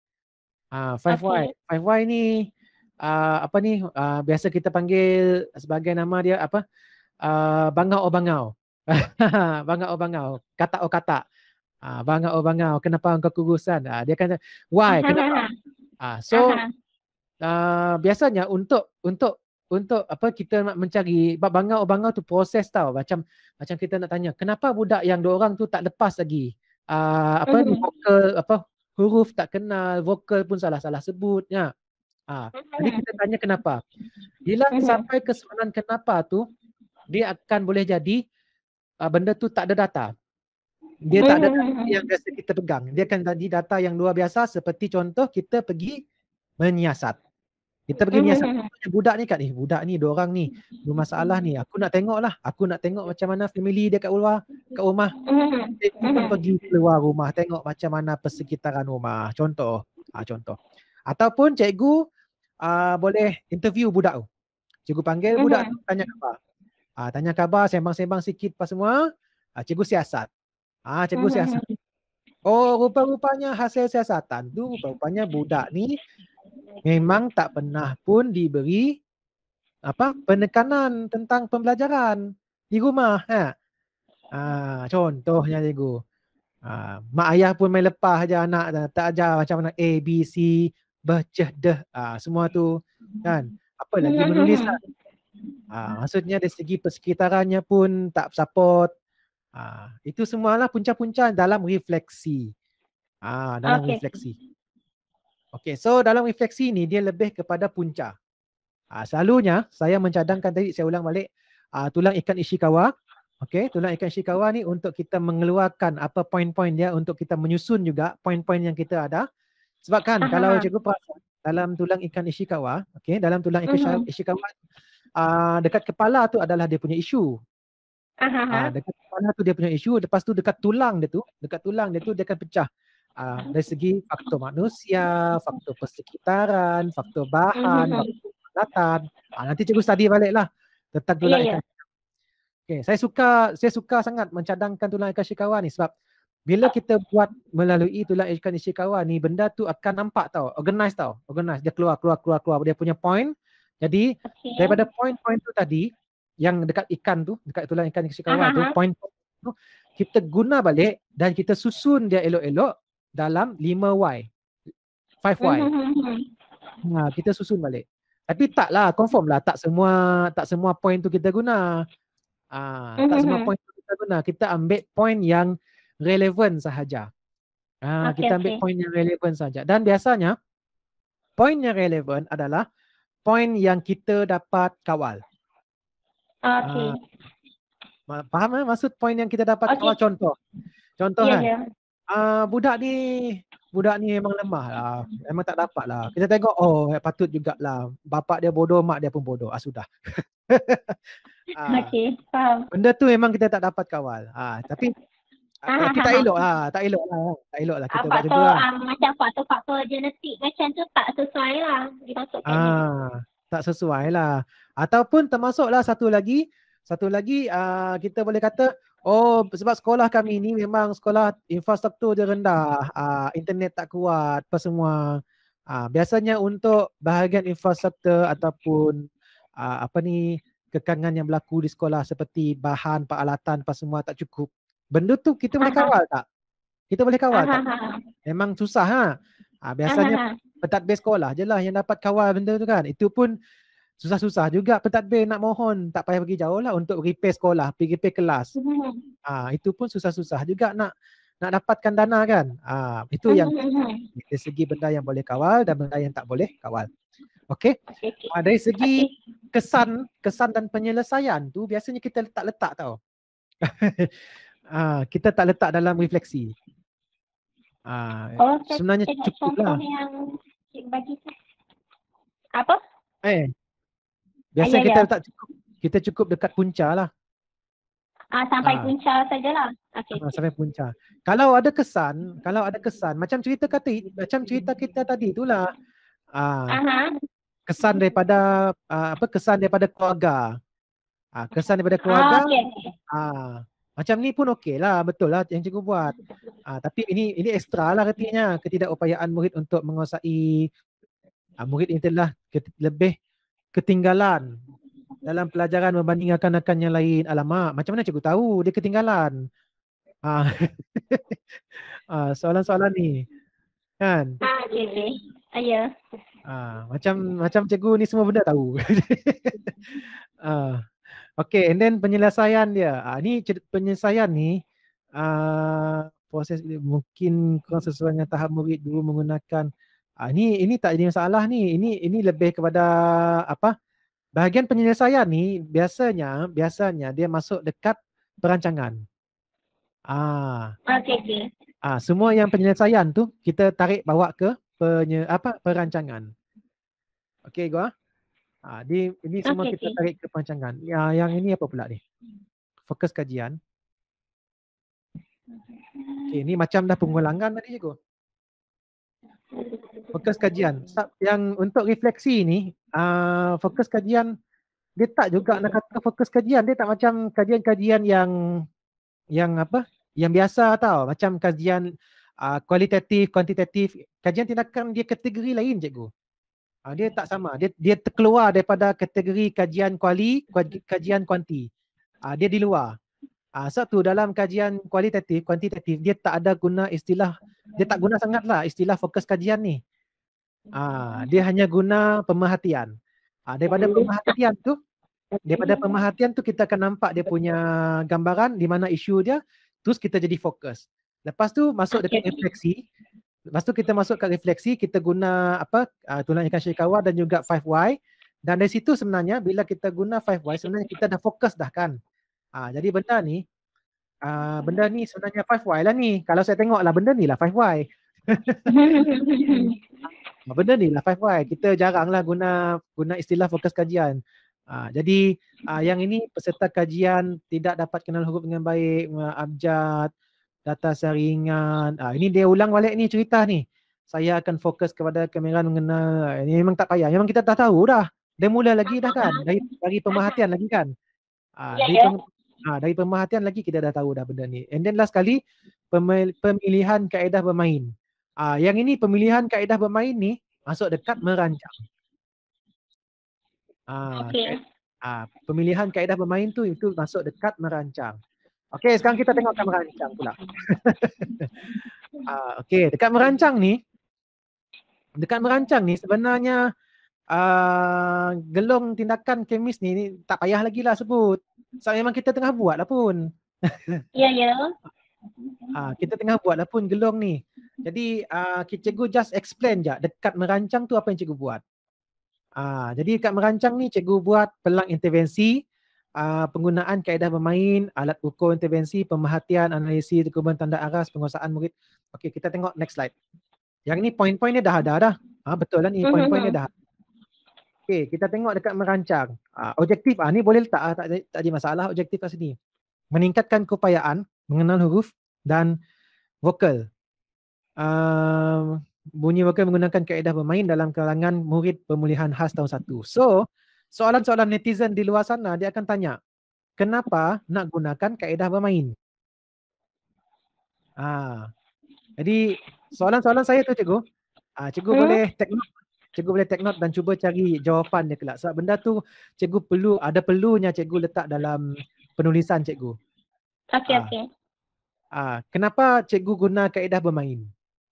5Y.
Okey.
5Y ni apa ni? Biasa kita panggil sebagai nama dia apa? Bangau o bangau. Bangau o bangau. Kata o kata. Bangau o bangau. Kenapa engkau kugusan? Dia kata why? Kenapa? So biasanya untuk apa kita nak mencari bangau o bangau tu proses tau. Macam kita nak tanya kenapa budak yang dua orang tu tak lepas lagi apa ni vokal apa huruf tak kenal, vokal pun salah-salah sebut ya. Jadi kita tanya kenapa. Bila sampai ke soalan kenapa tu, dia akan boleh jadi benda tu tak ada data. Dia tak ada data yang biasa kita pegang. Dia akan jadi data yang luar biasa seperti contoh kita pergi menyiasat. Kita pergi menyiasat budak ni kan, budak ni dua orang ni bermasalah ni. Aku nak tengok lah. Aku nak tengok macam mana family dia kat luar, kat rumah. Cikgu pun pergi keluar rumah, tengok macam mana persekitaran rumah. Contoh. Ataupun cikgu boleh interview budak tu. Cikgu panggil budak tu, tanya khabar. Tanya khabar, sembang-sembang sikit pas semua. Cikgu siasat. Cikgu siasat. Oh, rupa-rupanya hasil siasatan tu, rupa-rupanya budak ni memang tak pernah pun diberi penekanan tentang pembelajaran di rumah. Contohnya cikgu. Mak ayah pun main lepas je anak, tak ajar macam mana A, B, C, baca, deh. Semua tu kan. Apa lagi menulis lah. Maksudnya dari segi persekitarannya pun tak support. Itu semualah punca-punca dalam refleksi. Refleksi. Okey, so dalam refleksi ni dia lebih kepada punca. Selalunya saya mencadangkan tadi, saya ulang balik, tulang ikan Ishikawa. Okey, tulang ikan Ishikawa ni untuk kita mengeluarkan apa poin-poin dia, untuk kita menyusun juga poin-poin yang kita ada. Sebab kan kalau cikgu perasan dalam tulang ikan Ishikawa, okey, dalam tulang ikan Ishikawa dekat kepala tu adalah dia punya isu. Dekat kepala tu dia punya isu, lepas tu dekat tulang dia tu dia akan pecah. Dari segi faktor manusia, faktor persekitaran, faktor bahan, faktor peralatan. Nanti cikgu study balik lah tentang tulang ikan. Okay, saya suka sangat mencadangkan tulang ikan Ishikawa ni sebab bila kita buat melalui tulang ikan Ishikawa ni, benda tu akan nampak tau, organize. Dia keluar dia punya point. Jadi daripada point-point tu tadi yang dekat ikan tu, dekat tulang ikan Ishikawa tu, point tu kita guna balik dan kita susun dia elok-elok dalam 5Y, 5Y. Kita susun balik. Tapi taklah, confirm lah tak semua point tu kita guna. Tak semua point tu kita guna. Kita ambil point yang relevan sahaja. Kita ambil point yang relevan sahaja. Dan biasanya point yang relevan adalah point yang kita dapat kawal. Faham maksud point yang kita dapat kawal? Contoh kan. Budak ni memang lemah lah. Memang tak dapat lah. Kita tengok, patut jugalah. Bapak dia bodoh, mak dia pun bodoh. Sudah.
Faham.
Benda tu memang kita tak dapat kawal. Tapi tak elok lah kita buat macam tu lah.
Macam faktor-faktor genetik macam tu tak sesuai lah dimasukkan.
Tak sesuai lah. Ataupun termasuklah satu lagi kita boleh kata, sebab sekolah kami ni memang sekolah infrastruktur dia rendah, internet tak kuat, apa semua. Biasanya untuk bahagian infrastruktur ataupun kekangan yang berlaku di sekolah seperti bahan, peralatan, apa semua tak cukup. Benda tu kita boleh kawal tak? Memang susah biasanya pentadbir sekolah je lah yang dapat kawal benda tu kan. Itu pun susah-susah juga pentadbir nak mohon, tak payah pergi jauh lah untuk repair sekolah, pergi repair kelas. Itu pun susah-susah juga nak dapatkan dana kan. Itu yang dari segi benda yang boleh kawal dan benda yang tak boleh kawal. Okey. Dari segi kesan dan penyelesaian tu biasanya kita letak tau. Kita tak letak dalam refleksi. Sebenarnya cukup lah.
Yang bagi apa?
Biasa kita letak kita cukup dekat punca lah.
Sampai
Ah,
punca sajalah. Okey, okey.
sampai punca. Kalau ada kesan macam cerita kita tadi itulah. Ah,
Aha.
kesan daripada kesan daripada keluarga. Kesan daripada keluarga.
Okey, okey.
Macam ni pun okey lah, betul lah yang cikgu buat. Tapi ini ekstra lah artinya ketidakupayaan murid untuk menguasai murid ini telah lebih ketinggalan dalam pelajaran berbanding rakan-rakan yang lain. Alamak, macam mana cikgu tahu dia ketinggalan? Ah, soalan-soalan ni kan.
Okey, okey. Ya.
Macam cikgu ni semua benda tahu. Ah, okay, and then penyelesaian dia. Ni penyelesaian ni proses dia mungkin kurang sesuai dengan tahap murid dulu menggunakan ini tak jadi masalah ni. Ini lebih kepada apa? Bahagian penyelesaian ni biasanya dia masuk dekat perancangan.
Okey, okey.
Semua yang penyelesaian tu kita tarik bawa ke perancangan. Okey gua. Ini semua
Okey,
kita
okey.
tarik ke perancangan. Yang ini apa pula ni? Fokus kajian. Okey, ni macam dah pengulangan tadi cikgu. Fokus kajian. Yang untuk refleksi ni, fokus kajian dia tak juga nak kata fokus kajian, dia tak macam kajian-kajian yang apa? Yang biasa tau, macam kajian kualitatif, kuantitatif. Kajian tindakan dia kategori lain cikgu. Dia tak sama. Dia terkeluar daripada kategori kajian kajian kuanti. Dia di luar. Satu dalam kajian kualitatif, kuantitatif dia tak ada guna istilah, dia tak guna sangatlah istilah fokus kajian ni. Dia hanya guna pemerhatian. Daripada pemerhatian tu kita akan nampak dia punya gambaran di mana isu dia, terus kita jadi fokus. Lepas tu masuk dekat refleksi. Lepas tu kita masuk ke refleksi, kita guna tulang ikan Ishikawa dan juga 5Y. Dan dari situ sebenarnya bila kita guna 5Y sebenarnya kita dah fokus dah kan. Jadi benda ni sebenarnya 5Y lah ni. Kalau saya tengok lah benda ni lah 5Y. Benda ni lah 5Y. Kita jaranglah guna istilah fokus kajian. Jadi yang ini peserta kajian tidak dapat kenal huruf dengan baik, abjad, data saringan. Ini dia ulang balik ni cerita ni. Saya akan fokus kepada kamera mengenal. Ini memang tak payah. Memang kita dah tahu dah. Dia mula lagi dah kan. Dari pemerhatian lagi kan. Dari pemerhatian lagi kita dah tahu dah benda ni. And then last kali pemilihan kaedah bermain. Yang ini pemilihan kaedah bermain ni masuk dekat merancang. Pemilihan kaedah bermain tu itu masuk dekat merancang. Okey, sekarang kita tengokkan merancang pula. Okey, dekat merancang ni sebenarnya gelong tindakan kemis ni tak payah lagi lah sebut. Memang kita tengah buat lah pun.
Ya, ya.
Kita tengah buat lah pun gelong ni. Jadi cikgu just explain je dekat merancang tu apa yang cikgu buat. Jadi dekat merancang ni cikgu buat pelang intervensi, penggunaan kaedah bermain, alat ukur intervensi, pemerhatian, analisis, dokumen tanda aras, penguasaan murid. Okey, kita tengok next slide. Yang ni poin-poin dia dah ada dah. Betul lah ni poin-poin dia dah. Okey, kita tengok dekat merancang. Objektif ni boleh letak, tak ada masalah objektif kat sini. Meningkatkan keupayaan mengenal huruf dan vokal. Bunyi vokal menggunakan kaedah bermain dalam kalangan murid pemulihan khas tahun 1. So, soalan-soalan netizen di luar sana dia akan tanya, kenapa nak gunakan kaedah bermain? Jadi soalan-soalan saya tu cikgu, cikgu boleh take note dan cuba cari jawapan dia kelak. Sebab benda tu cikgu perlunya cikgu letak dalam penulisan cikgu.
Okey.
Kenapa cikgu guna kaedah bermain?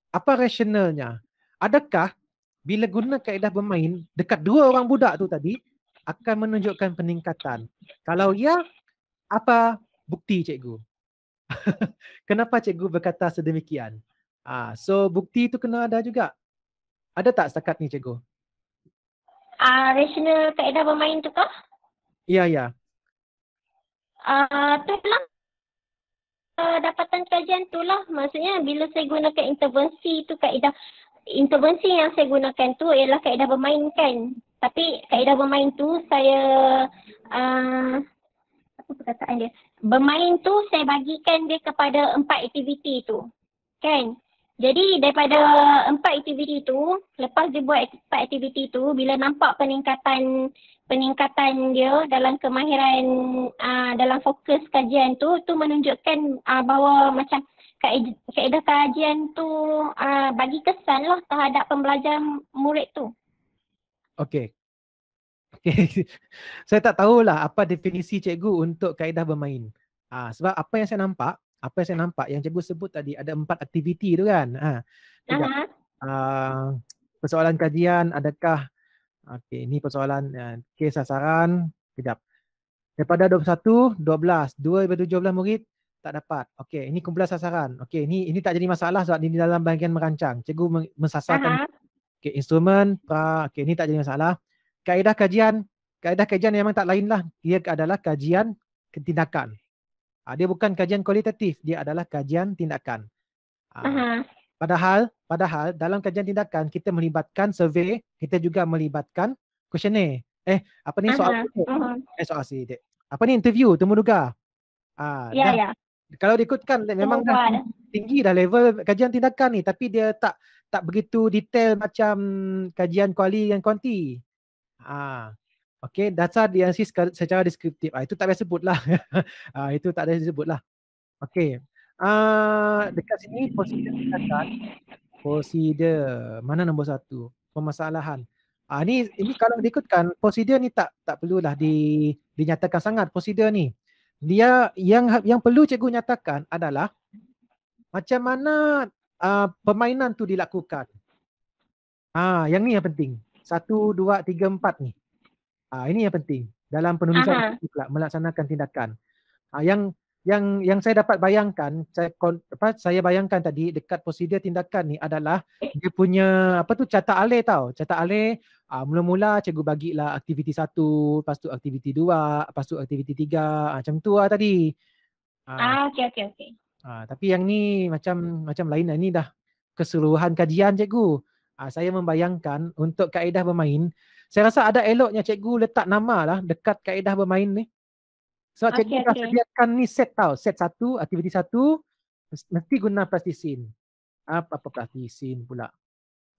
Apa rasionalnya? Adakah bila guna kaedah bermain dekat dua orang budak tu tadi akan menunjukkan peningkatan? Kalau ya, apa bukti cikgu? Kenapa cikgu berkata sedemikian? So bukti tu kena ada juga. Ada tak setakat ni cikgu?
Rasional kaedah bermain tu kah?
Ya.
Tu lah. Dapatan kajian tu lah. Maksudnya bila saya gunakan intervensi tu intervensi yang saya gunakan tu ialah kaedah bermain kan. Tapi kaedah bermain tu saya perkataan dia. Bermain tu saya bagikan dia kepada 4 aktiviti tu. Kan? Jadi daripada 4 aktiviti tu, lepas dia buat 4 aktiviti tu, bila nampak peningkatan dia dalam kemahiran dalam fokus kajian tu menunjukkan bahawa macam kaedah kajian tu bagi kesan lah terhadap pembelajaran murid tu.
Okey. Okay. Saya tak tahulah apa definisi cikgu untuk kaedah bermain. Sebab apa yang saya nampak yang cikgu sebut tadi ada 4 aktiviti tu kan. Sekejap. Persoalan kajian adakah okey, ini persoalan kes sasaran. Sekejap. Daripada 21, 12, 2 daripada 17 murid tak dapat. Okey, ini kumpulan sasaran. Okey, ini tak jadi masalah sebab ini dalam bahagian merancang. Cikgu mensasarkan okey, instrumen, okey, ini tak jadi masalah. Kaedah kajian memang tak lain lah. Dia adalah kajian tindakan. Dia bukan kajian kualitatif, dia adalah kajian tindakan. Padahal dalam kajian tindakan kita melibatkan survey, kita juga melibatkan kuesioner. Soal sidik. Interview, temuduga.
Ya.
Kalau diikutkan memang dah tinggi dah level kajian tindakan ni, tapi dia tak begitu detail macam kajian kuali dan kuanti. Okey, data dianalisis secara deskriptif. Itu tak payah sebut lah. Itu tak ada disebut lah. Okey. Dekat sini prosedur tindakan. Prosedur. Mana nombor 1? Permasalahan. Ini kalau diikutkan, prosedur ni tak perlulah dinyatakan sangat prosedur ni. Dia yang perlu cikgu nyatakan adalah macam mana permainan tu dilakukan. Yang ni yang penting. 1, 2, 3, 4 ni. Ini yang penting dalam penulisan melaksanakan tindakan. Yang saya dapat bayangkan, saya bayangkan tadi dekat prosedur tindakan ni adalah dia punya catat alih tau. Catat alih mula-mula cikgu bagilah aktiviti 1, lepas tu aktiviti 2, lepas tu aktiviti 3, macam tu lah tadi.
Okey.
Tapi yang ni macam lain. Ini dah keseluruhan kajian cikgu. Saya membayangkan untuk kaedah bermain, saya rasa ada eloknya cikgu letak nama lah dekat kaedah bermain ni. Sebab cikgu dah sediakan ni set tau. Set 1, aktiviti 1 mesti guna plastisin. Apa plastisin pula?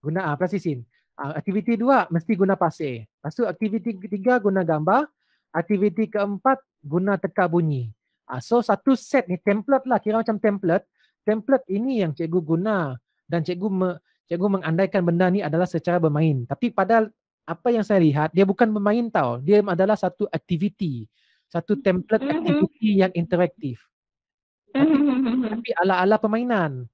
Guna plastisin. Aktiviti 2 mesti guna pasir. Lepas tu aktiviti 3 guna gambar. Aktiviti keempat guna teka bunyi. So satu set ni template lah, kira macam template. Template ini yang cikgu guna dan cikgu mengandaikan benda ni adalah secara bermain. Tapi padahal apa yang saya lihat, dia bukan bermain tau. Dia adalah satu aktiviti. Satu template aktiviti yang interaktif. Tapi ala-ala permainan.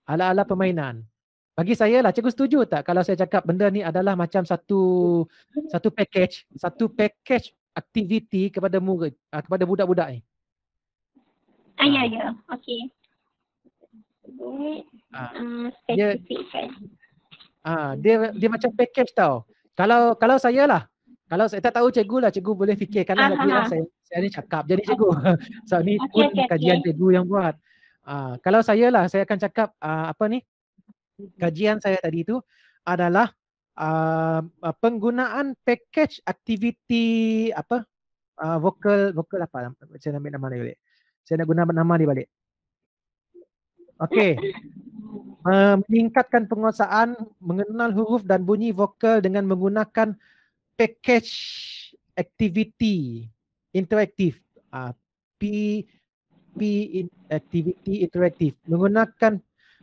Ala-ala permainan. Bagi saya lah, cikgu setuju tak kalau saya cakap benda ni adalah macam satu package aktiviti kepada murid, kepada budak-budak ni.
Ya. Okey.
Dia macam package tau. Kalau saya lah, kalau saya tak tahu cikgu lah, cikgu boleh fikirkanlah lagi lah. Saya ni cakap jadi cikgu. So ni pun kajian cikgu yang buat. Kalau saya lah, saya akan cakap kajian saya tadi tu adalah penggunaan package aktiviti vokal apa? Saya ambil nama dia balik. Saya nak guna nama dia balik. Okey. Meningkatkan penguasaan mengenal huruf dan bunyi vokal dengan menggunakan package activity interaktif. Activity interaktif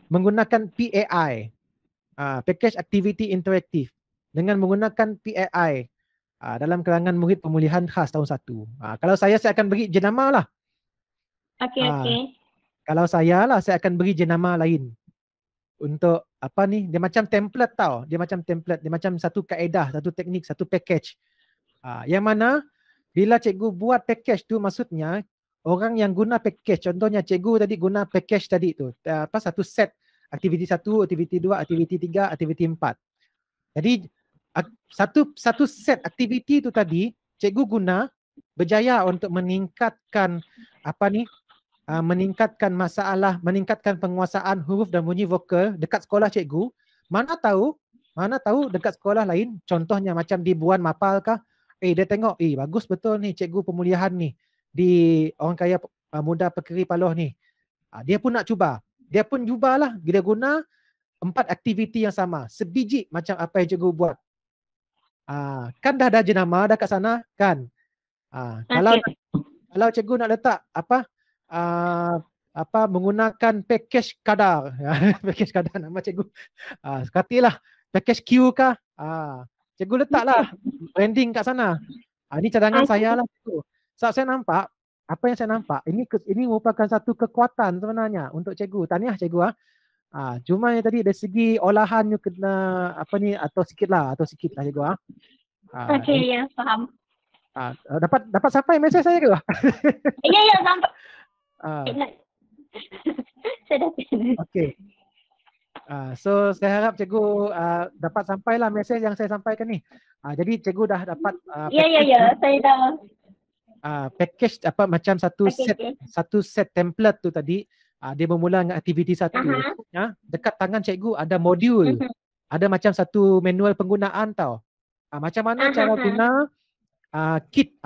menggunakan PAI. Package activity interaktif dengan menggunakan PAI dalam kalangan murid pemulihan khas tahun 1. Kalau saya akan beri jenama lah.
Okey.
Kalau saya lah, saya akan beri jenama lain. Untuk dia macam template tau. Dia macam satu kaedah, satu teknik, satu package. Yang mana bila cikgu buat package tu, maksudnya orang yang guna package, contohnya cikgu tadi guna package tadi tu. Satu set aktiviti 1, aktiviti 2, aktiviti 3, aktiviti 4. Jadi satu set aktiviti tu tadi cikgu guna berjaya untuk meningkatkan meningkatkan penguasaan huruf dan bunyi vokal dekat sekolah cikgu. Mana tahu dekat sekolah lain, contohnya macam di Buan Mapal kah, dia tengok, bagus betul ni cikgu pemulihan ni di orang kaya muda Pekeri Paloh ni. Dia pun nak cuba. Dia pun cubalah. Dia guna 4 aktiviti yang sama. Sebiji macam apa yang cikgu buat. Kan dah ada jenama dah kat sana kan. Kalau cikgu nak letak menggunakan package kadar. Package kadar nama cikgu. Sekatilah package Q kah. Cikgu letaklah branding kat sana. Ini cadangan saya lah cikgu. Sebab saya nampak, apa yang saya nampak, ini merupakan satu kekuatan sebenarnya untuk cikgu. Tahniah cikgu. Cuma yang tadi dari segi olahan you kena atau sikit lah cikgu.
Okey, ya, faham.
Dapat sampai mesej saya ke?
Ya, sampai. Saya dah
Okey. So saya harap cikgu dapat sampailah mesej yang saya sampaikan ni. Jadi cikgu dah dapat
Ya, saya dah
package macam satu set template tu tadi. Dia bermula dengan aktiviti 1. Dekat tangan cikgu ada modul. Ada macam satu manual penggunaan tau. Macam mana cara guna kit.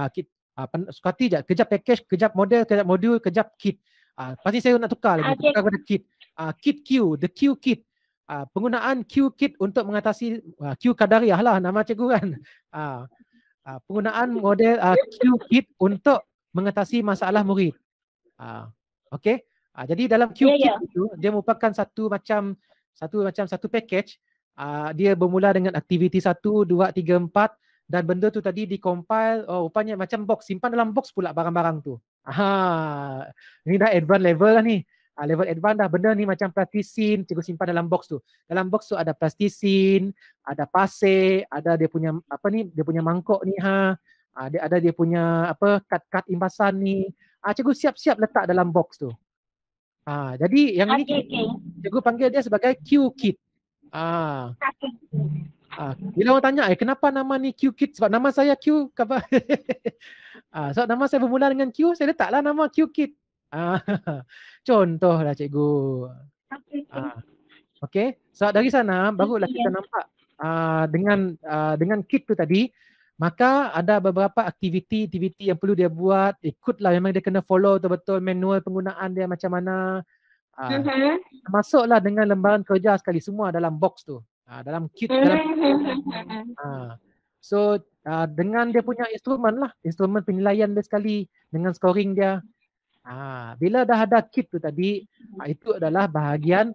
Sekali je, kejap package, kejap model, kejap modul, kejap kit. Pasti saya nak tukar lagi. Tukar kepada kit. Kit Q, the Q kit. Penggunaan Q kit untuk mengatasi Q Kadariah lah nama cikgu kan. Penggunaan model Q kit untuk mengatasi masalah murid. Okey. Jadi dalam Q kit itu dia merupakan satu package. Dia bermula dengan aktiviti 1, 2, 3, 4 dan benda tu tadi dikompile rupanya macam box, simpan dalam box pula barang-barang tu. Ini dah advance level lah ni. Level advance dah, benda ni macam plastisin, cikgu simpan dalam box tu. Dalam box tu ada plastisin, ada pasir, ada dia punya dia punya mangkuk ni ada dia punya kad-kad imbasan ni. Cikgu siap-siap letak dalam box tu. Jadi yang ini cikgu panggil dia sebagai Q kit. Bila orang tanya, kenapa nama ni Q kit? Sebab nama saya Q apa? Sebab nama saya bermula dengan Q, saya letaklah nama Q kit. Contohlah cikgu. Okey. So dari sana barulah kita nampak dengan kit tu tadi, maka ada beberapa aktiviti yang perlu dia buat. Ikutlah, memang dia kena follow betul-betul manual penggunaan dia macam mana. Masuklah dengan lembaran kerja sekali semua dalam box tu. Dalam kit So dengan dia punya instrumen penilaian dia sekali dengan scoring dia. Bila dah ada kit tu tadi, itu adalah bahagian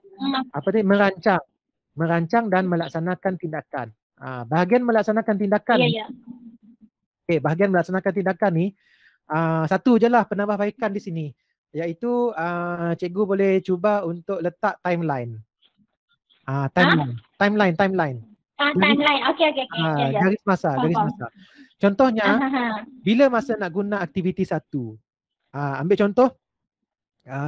merancang dan melaksanakan tindakan. Bahagian melaksanakan tindakan. Bahagian melaksanakan tindakan ni satu je lah penambahbaikan di sini, iaitu cikgu boleh cuba untuk letak timeline. Timeline.
Okey.
Garis masa. Contohnya, bila masa nak guna aktiviti 1. Ambil contoh,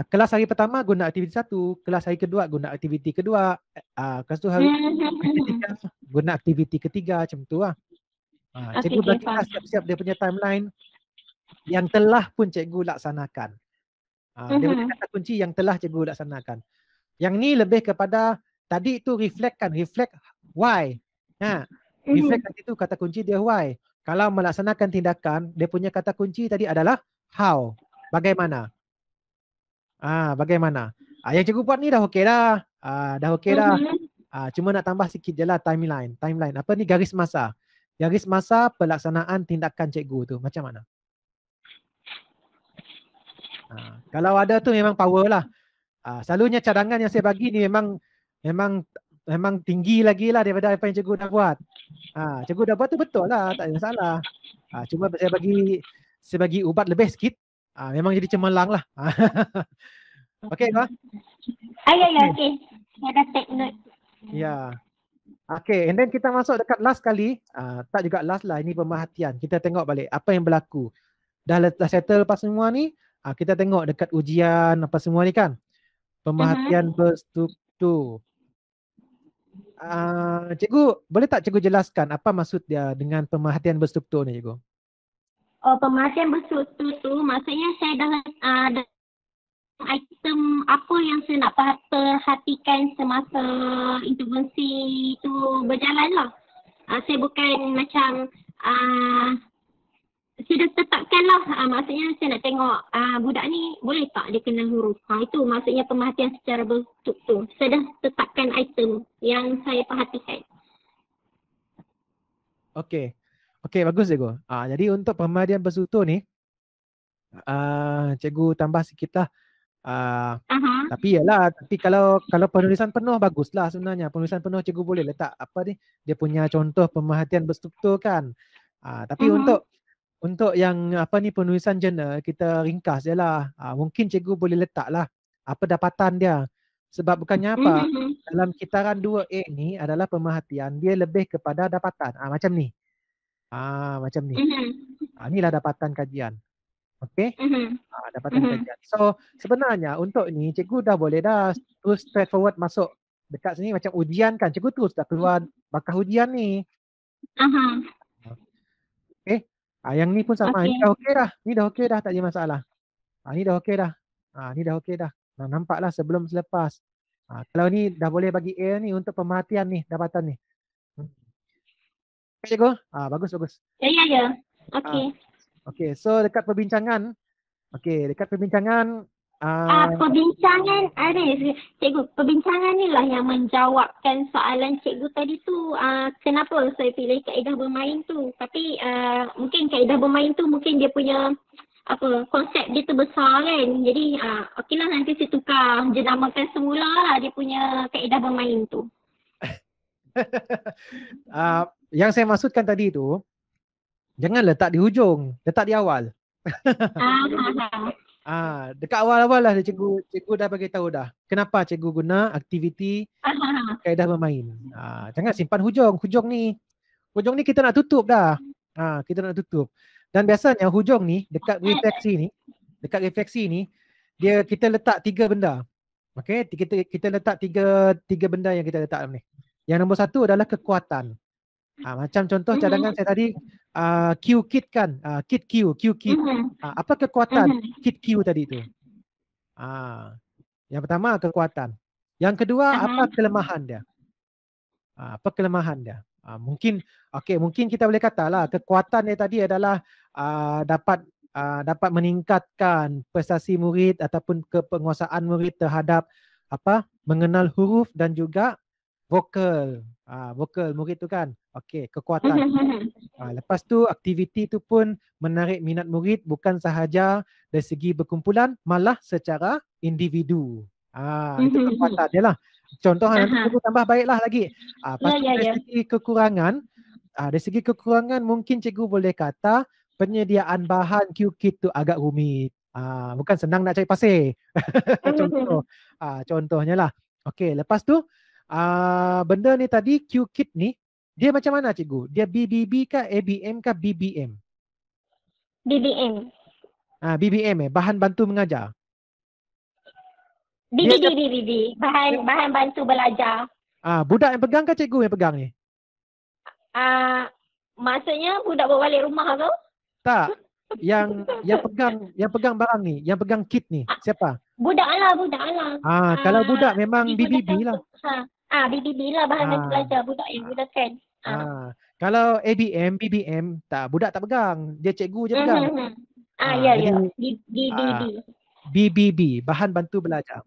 kelas hari pertama guna aktiviti 1, kelas hari kedua guna aktiviti kedua, kelas tu hari ketiga guna aktiviti ketiga, macam tu lah. Cikgu bagilah siap-siap dia punya timeline yang telah pun cikgu laksanakan. Dia punya kata kunci yang telah cikgu laksanakan. Yang ni lebih kepada tadi tu reflect why. Reflect tadi tu kata kunci dia why. Kalau melaksanakan tindakan, dia punya kata kunci tadi adalah how. Bagaimana? Bagaimana? Yang cikgu buat ni dah okey dah. Cuma nak tambah sikit je lah timeline. Apa ni? Garis masa. Garis masa pelaksanaan tindakan cikgu tu. Macam mana? Kalau ada tu memang power lah. Selalunya cadangan yang saya bagi ni memang tinggi lagi lah daripada apa yang cikgu dah buat. Cikgu dah buat tu betul lah, tak ada masalah. Cuma saya bagi ubat lebih sikit. Memang jadi cemerlang lah. Okey ke?
Ya, okey. Saya dah take note.
Ya. Okey, and then kita masuk dekat last kali. Tak juga last lah, ini pemerhatian. Kita tengok balik apa yang berlaku. Dah settle lepas semua ni, kita tengok dekat ujian apa semua ni kan. Pemerhatian berstruktur. Cikgu, boleh tak cikgu jelaskan apa maksud dia dengan pemerhatian berstruktur ni cikgu?
Pemerhatian berstruktur tu maksudnya saya dah item apa yang saya nak perhatikan semasa intervensi tu berjalan lah. Saya bukan macam sudah tetapkanlah, maksudnya saya nak tengok budak ni boleh tak dia kenal huruf. Itu maksudnya pemerhatian secara berstruktur. Saya dah tetapkan item yang saya perhatikan.
Okey. Okey, bagus cikgu. Jadi untuk pemerhatian berstruktur ni, cikgu tambah sikit lah. Tapi kalau penulisan penuh baguslah sebenarnya. Penulisan penuh cikgu boleh letak apa ni, dia punya contoh pemerhatian berstruktur kan. Tapi untuk yang apa ni penulisan jurnal kita ringkas je lah. Mungkin cikgu boleh letak lah apa dapatan dia. Sebab bukannya apa, dalam kitaran 2A ni adalah pemerhatian dia lebih kepada dapatan. Macam ni. Macam ni. Inilah dapatan kajian. Okey? Dapatan kajian. So sebenarnya untuk ni cikgu dah boleh dah terus straightforward masuk dekat sini macam ujian kan. Cikgu terus dah keluar bakal ujian ni. Okey. Yang ni pun sama. Ini dah okey dah. Ni dah okey dah, tak ada masalah. Ni dah okey dah. Ni dah okey dah. Nampaklah sebelum selepas. Kalau ni dah boleh bagi A ni untuk pemerhatian ni, dapatan ni. Okey cikgu? Bagus.
Ya. Okey.
Okey, so dekat perbincangan. Perbincangan
cikgu, perbincangan ni lah yang menjawabkan soalan cikgu tadi tu, kenapa saya pilih kaedah bermain tu. Tapi mungkin kaedah bermain tu mungkin dia punya konsep dia tu besar kan. Jadi okeylah nanti saya tukar jenamakan semula lah dia punya kaedah bermain tu.
Yang saya maksudkan tadi tu, jangan letak di hujung, letak di awal. Dekat awal-awal lah cikgu dah bagi tahu dah. Kenapa cikgu guna aktiviti kaedah bermain. Jangan simpan hujung. Hujung ni kita nak tutup dah. Kita nak tutup. Dan biasanya hujung ni dekat refleksi ni dia kita letak 3 benda. Okey, kita letak tiga benda yang kita letak dalam ni. Yang nombor 1 adalah kekuatan. Macam contoh cadangan saya tadi, Q kit kan, kit Q kit. Apa kekuatan kit Q tadi tu? Yang pertama kekuatan. Yang kedua apa kelemahan dia? Apa kelemahan dia? Mungkin kita boleh katalah kekuatan dia tadi adalah dapat meningkatkan prestasi murid ataupun kepenguasaan murid terhadap mengenal huruf dan juga vokal. Vokal murid tu kan. Okey, kekuatan. Lepas tu aktiviti tu pun menarik minat murid bukan sahaja dari segi berkumpulan, malah secara individu. Itu kekuatan dia lah. Contoh nanti cikgu tambah baiklah lagi. Dari segi kekurangan mungkin cikgu boleh kata penyediaan bahan Q-kit tu agak rumit. Bukan senang nak cari pasir. Contohnya lah. Okey, lepas tu benda ni tadi Q-kit ni dia macam mana cikgu? Dia BBB kah, ABM kah, BBM?
BBM.
BBM bahan bantu mengajar.
BBB, bahan bantu belajar.
Budak yang pegang kah cikgu yang pegang ni?
Maksudnya budak bawa balik rumah tu?
Tak. Yang pegang barang ni, yang pegang kit ni, siapa?
Budak lah.
Kalau budak memang BBB lah.
BBB lah bahan bantu belajar, budak yang gunakan.
Kalau ABM, BBM, budak tak pegang, dia cikgu je pegang.
Ya.
BBB, bahan bantu belajar.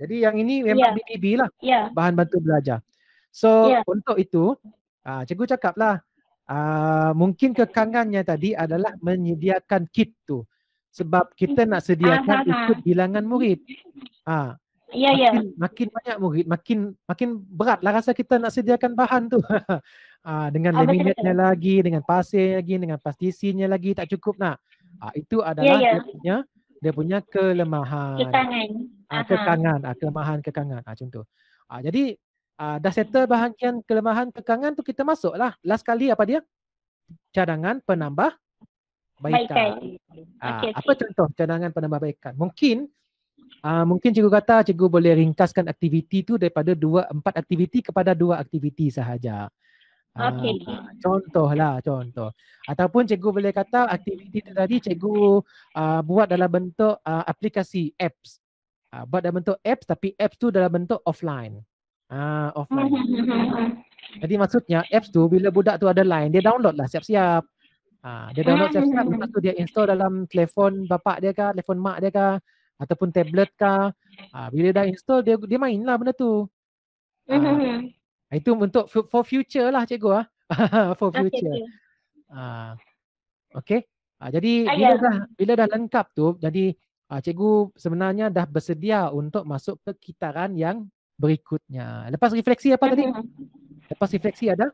Jadi yang ini memang BBB lah, bahan bantu belajar. So untuk itu, cikgu cakap lah, mungkin kekangannya tadi adalah menyediakan kit tu. Sebab kita nak sediakan ikut bilangan murid. Makin banyak murid, makin berat lah rasa kita nak sediakan bahan tu. Dengan laminatnya lagi, dengan pasir lagi, dengan plastisinya lagi, tak cukup nak. Itu adalah dia punya kelemahan. Kekangan. Macam tu. Jadi dah settle bahagian kelemahan kekangan tu, kita masuklah. Last kali apa dia? Cadangan penambah baikan. Apa contoh cadangan penambah baikan? Mungkin cikgu kata cikgu boleh ringkaskan aktiviti tu daripada 4 aktiviti kepada 2 aktiviti sahaja. Contoh. Ataupun cikgu boleh kata aktiviti tu tadi cikgu buat dalam bentuk aplikasi apps. Buat dalam bentuk apps, tapi apps tu dalam bentuk offline. Offline. Jadi maksudnya apps tu bila budak tu ada line, dia download lah siap-siap. Dia download siap-siap, lepas tu dia install dalam telefon bapak dia kah, telefon mak dia kah, ataupun tablet kah. Bila dah install, dia main lah benda tu. Itu untuk for future lah cikgu for
Okey,
future.
okey.
Okay. Jadi
Ya.
bila dah lengkap tu, jadi cikgu sebenarnya dah bersedia untuk masuk ke kitaran yang berikutnya. Lepas refleksi apa tadi? Lepas refleksi ada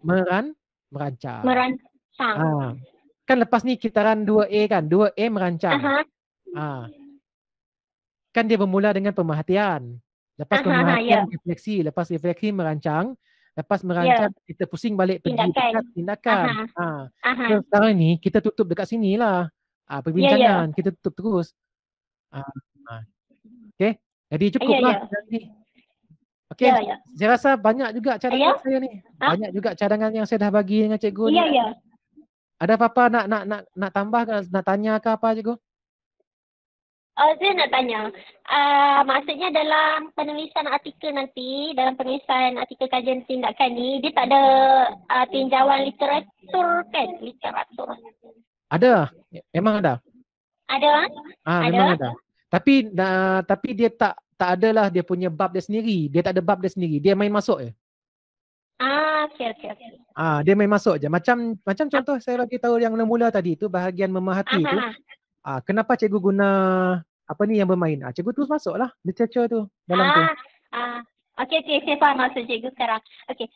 merancang.
Merancang.
Kan lepas ni kitaran 2A kan, 2A merancang. Kan dia bermula dengan pemerhatian. Lepas pemerhatian refleksi, lepas refleksi merancang, lepas merancang kita pusing balik pergi dekat tindakan. So, sekarang ni kita tutup dekat sini lah. Perbincangan kita tutup terus. Okay. Jadi cukup lah. Okay. Saya rasa banyak juga cadangan saya ni. Banyak juga cadangan yang saya dah bagi dengan cikgu ni. Ada apa-apa nak tambah ke, nak tanya ke apa cikgu?
Saya nak tanya, maksudnya dalam penulisan artikel nanti, dalam penulisan artikel kajian tindakan ni, dia tak ada tinjauan literatur kan? Literatur.
Ada, memang ada.
Ada?
Memang ada. Tapi dia tak adalah dia punya bab dia sendiri. Dia tak ada bab dia sendiri. Dia main masuk je.
Okey.
Dia main masuk je. Macam contoh saya bagi tahu yang mula tadi tu, bahagian memerhati tu. Kenapa cikgu guna apa ni yang bermain? Cikgu terus masuklah literature tu dalam tu.
Okey, saya faham maksud cikgu sekarang. Okey.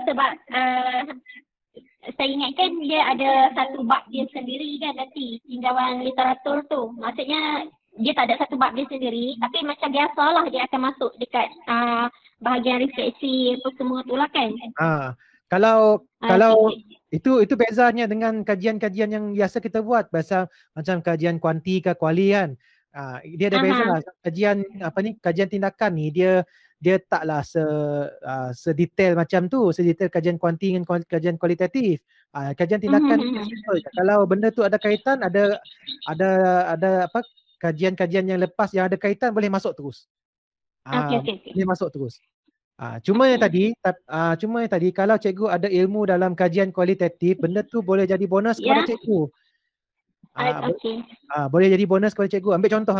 Sebab saya ingatkan dia ada satu bab dia sendiri kan nanti, tinjauan literatur tu. Maksudnya dia tak ada satu bab dia sendiri, tapi macam biasalah dia akan masuk dekat bahagian refleksi apa semua tu lah kan.
Kalau itu bezanya dengan kajian-kajian yang biasa kita buat, macam kajian kuanti ke kuali kan. Dia ada beza lah. Kajian tindakan ni dia taklah sedetail macam tu, sedetail kajian kuanti dengan kajian kualitatif. Kajian tindakan kalau benda tu ada kaitan, ada apa kajian-kajian yang lepas yang ada kaitan boleh masuk terus. Boleh masuk terus. Cuma yang tadi kalau cikgu ada ilmu dalam kajian kualitatif, benda tu boleh jadi bonus kepada cikgu. Boleh jadi bonus kepada cikgu. Ambil contoh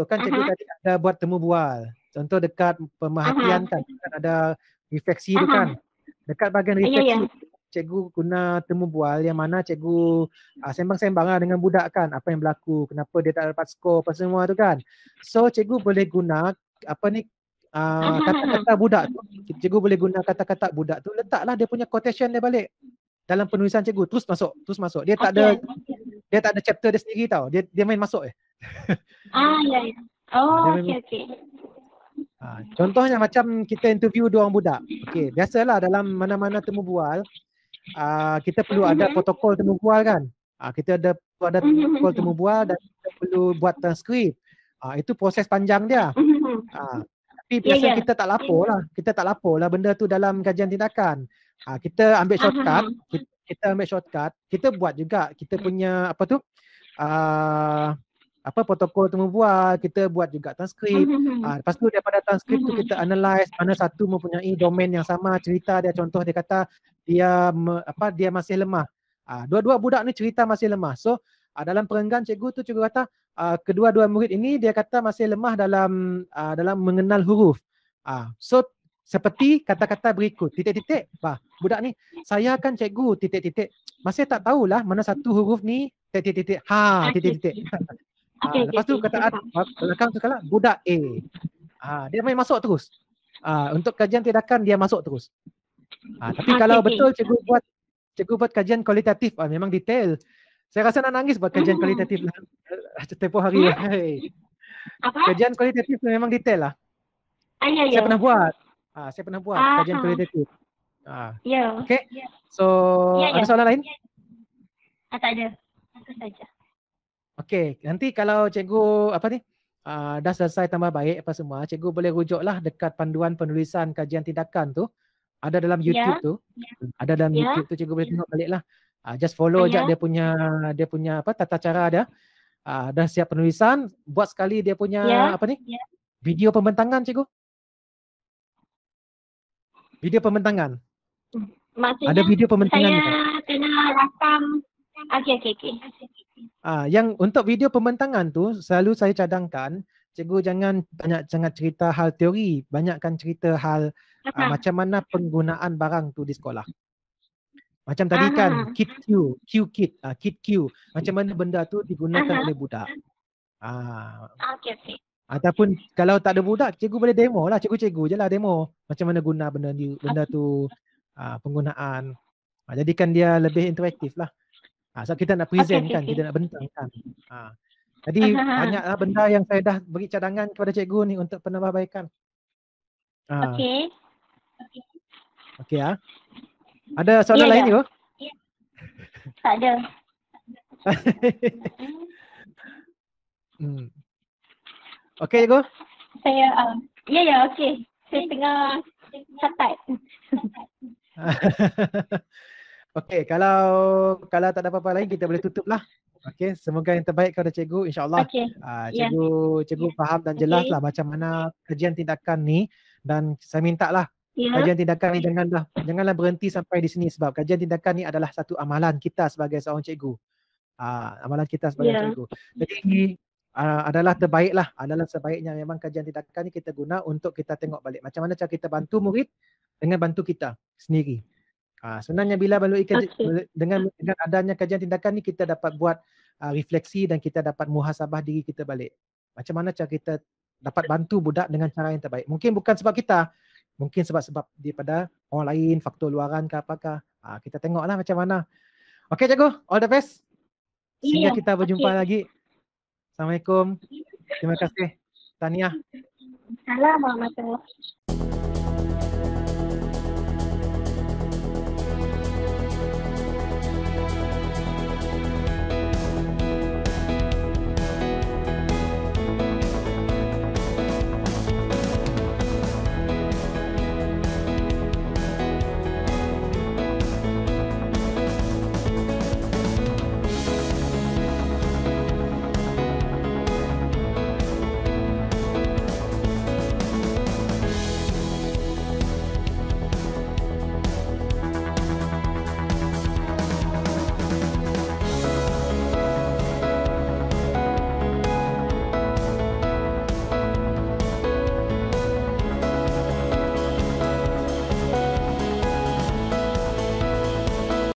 kan cikgu tadi ada buat temu bual. Contoh dekat pemerhatian kan ada refleksi tu kan. Dekat bahagian refleksi cikgu guna temu bual yang mana cikgu sembang-sembang lah dengan budak kan, apa yang berlaku, kenapa dia tak dapat skor apa semua tu kan. So cikgu boleh guna kata-kata budak tu, cikgu boleh guna kata-kata budak tu, letaklah dia punya quotation dia balik dalam penulisan cikgu, terus masuk. Dia tak ada chapter dia sendiri tau. Dia main masuk je.
Okey.
Contohnya macam kita interview dua orang budak. Okey, biasalah dalam mana-mana temu bual, kita perlu ada protokol temu bual kan. Kita ada protokol temu bual dan kita perlu buat transkrip. Itu proses panjang dia. Tapi biasa kita tak lapor lah benda tu dalam kajian tindakan. Kita ambil shortcut, kita buat juga kita punya protokol temu bual, kita buat juga transkrip. Lepas tu daripada transkrip tu kita analyse mana satu mempunyai domain yang sama cerita dia. Contoh dia kata dia masih lemah. Dua-dua budak ni cerita masih lemah. So dalam perenggan cikgu tu cikgu kata kedua-dua murid ini dia kata masih lemah dalam mengenal huruf. So seperti kata-kata berikut, titik-titik. Budak ni, saya kan cikgu, titik-titik. Masih tak tahulah mana satu huruf ni, titik-titik. Titik-titik. Lepas tu kata belakang tu kalah, budak A. Dia main masuk terus. Untuk kajian tindakan dia masuk terus. Tapi kalau betul cikgu buat kajian kualitatif, memang detail. Saya rasa nak nangis buat kajian kualitatif lah. Tempoh hari. Kajian kualitatif memang detail lah. Saya pernah buat kajian kualitatif. Okay. So ada soalan lain?
Tak ada. Itu saja.
Okay. Nanti kalau cikgu dah selesai tambah baik apa semua, cikgu boleh rujuklah dekat panduan penulisan kajian tindakan tu. Ada dalam YouTube tu. Ada dalam YouTube tu, cikgu boleh tengok balik lah. Just follow je dia punya tata cara dia. Dah siap penulisan, buat sekali dia punya video pembentangan cikgu. Video pembentangan.
Maksudnya
Ada video pembentangan
saya
juga.
kena rakam. Okey.
Yang untuk video pembentangan tu selalu saya cadangkan cikgu jangan banyak sangat cerita hal teori, banyakkan cerita hal macam mana penggunaan barang tu di sekolah. Macam tadi kan kit Q, kit Q, macam mana benda tu digunakan oleh budak.
Okey.
Ataupun kalau tak ada budak, cikgu boleh demo lah, cikgu je lah demo macam mana guna benda tu, penggunaan. Jadikan dia lebih interaktif lah. So kita nak present kan, kita nak bentangkan. Jadi banyaklah benda yang saya dah beri cadangan kepada cikgu ni untuk penambahbaikan.
Okey.
Okey Ada soalan lain cikgu?
Tak ada.
Okey cikgu?
Saya okey. Saya tengah catat.
Okey, kalau tak ada apa-apa lain kita boleh tutup lah. Okey, semoga yang terbaik kepada cikgu, insya-Allah. Cikgu faham dan jelas lah macam mana kajian tindakan ni, dan saya minta lah kajian tindakan ni janganlah berhenti sampai di sini, sebab kajian tindakan ni adalah satu amalan kita sebagai seorang cikgu. Amalan kita sebagai cikgu. Jadi adalah sebaiknya memang kajian tindakan ni kita guna untuk kita tengok balik macam mana cara kita bantu murid dengan bantu kita sendiri. Sebenarnya bila melalui dengan adanya kajian tindakan ni kita dapat buat refleksi dan kita dapat muhasabah diri kita balik. Macam mana cara kita dapat bantu budak dengan cara yang terbaik. Mungkin bukan sebab kita, mungkin sebab daripada orang lain, faktor luaran ke apakah. Kita tengoklah macam mana. Okey cikgu, all the best. Sehingga kita berjumpa lagi. Assalamualaikum. Terima kasih. Tahniah.
Assalamualaikum warahmatullahi wabarakatuh.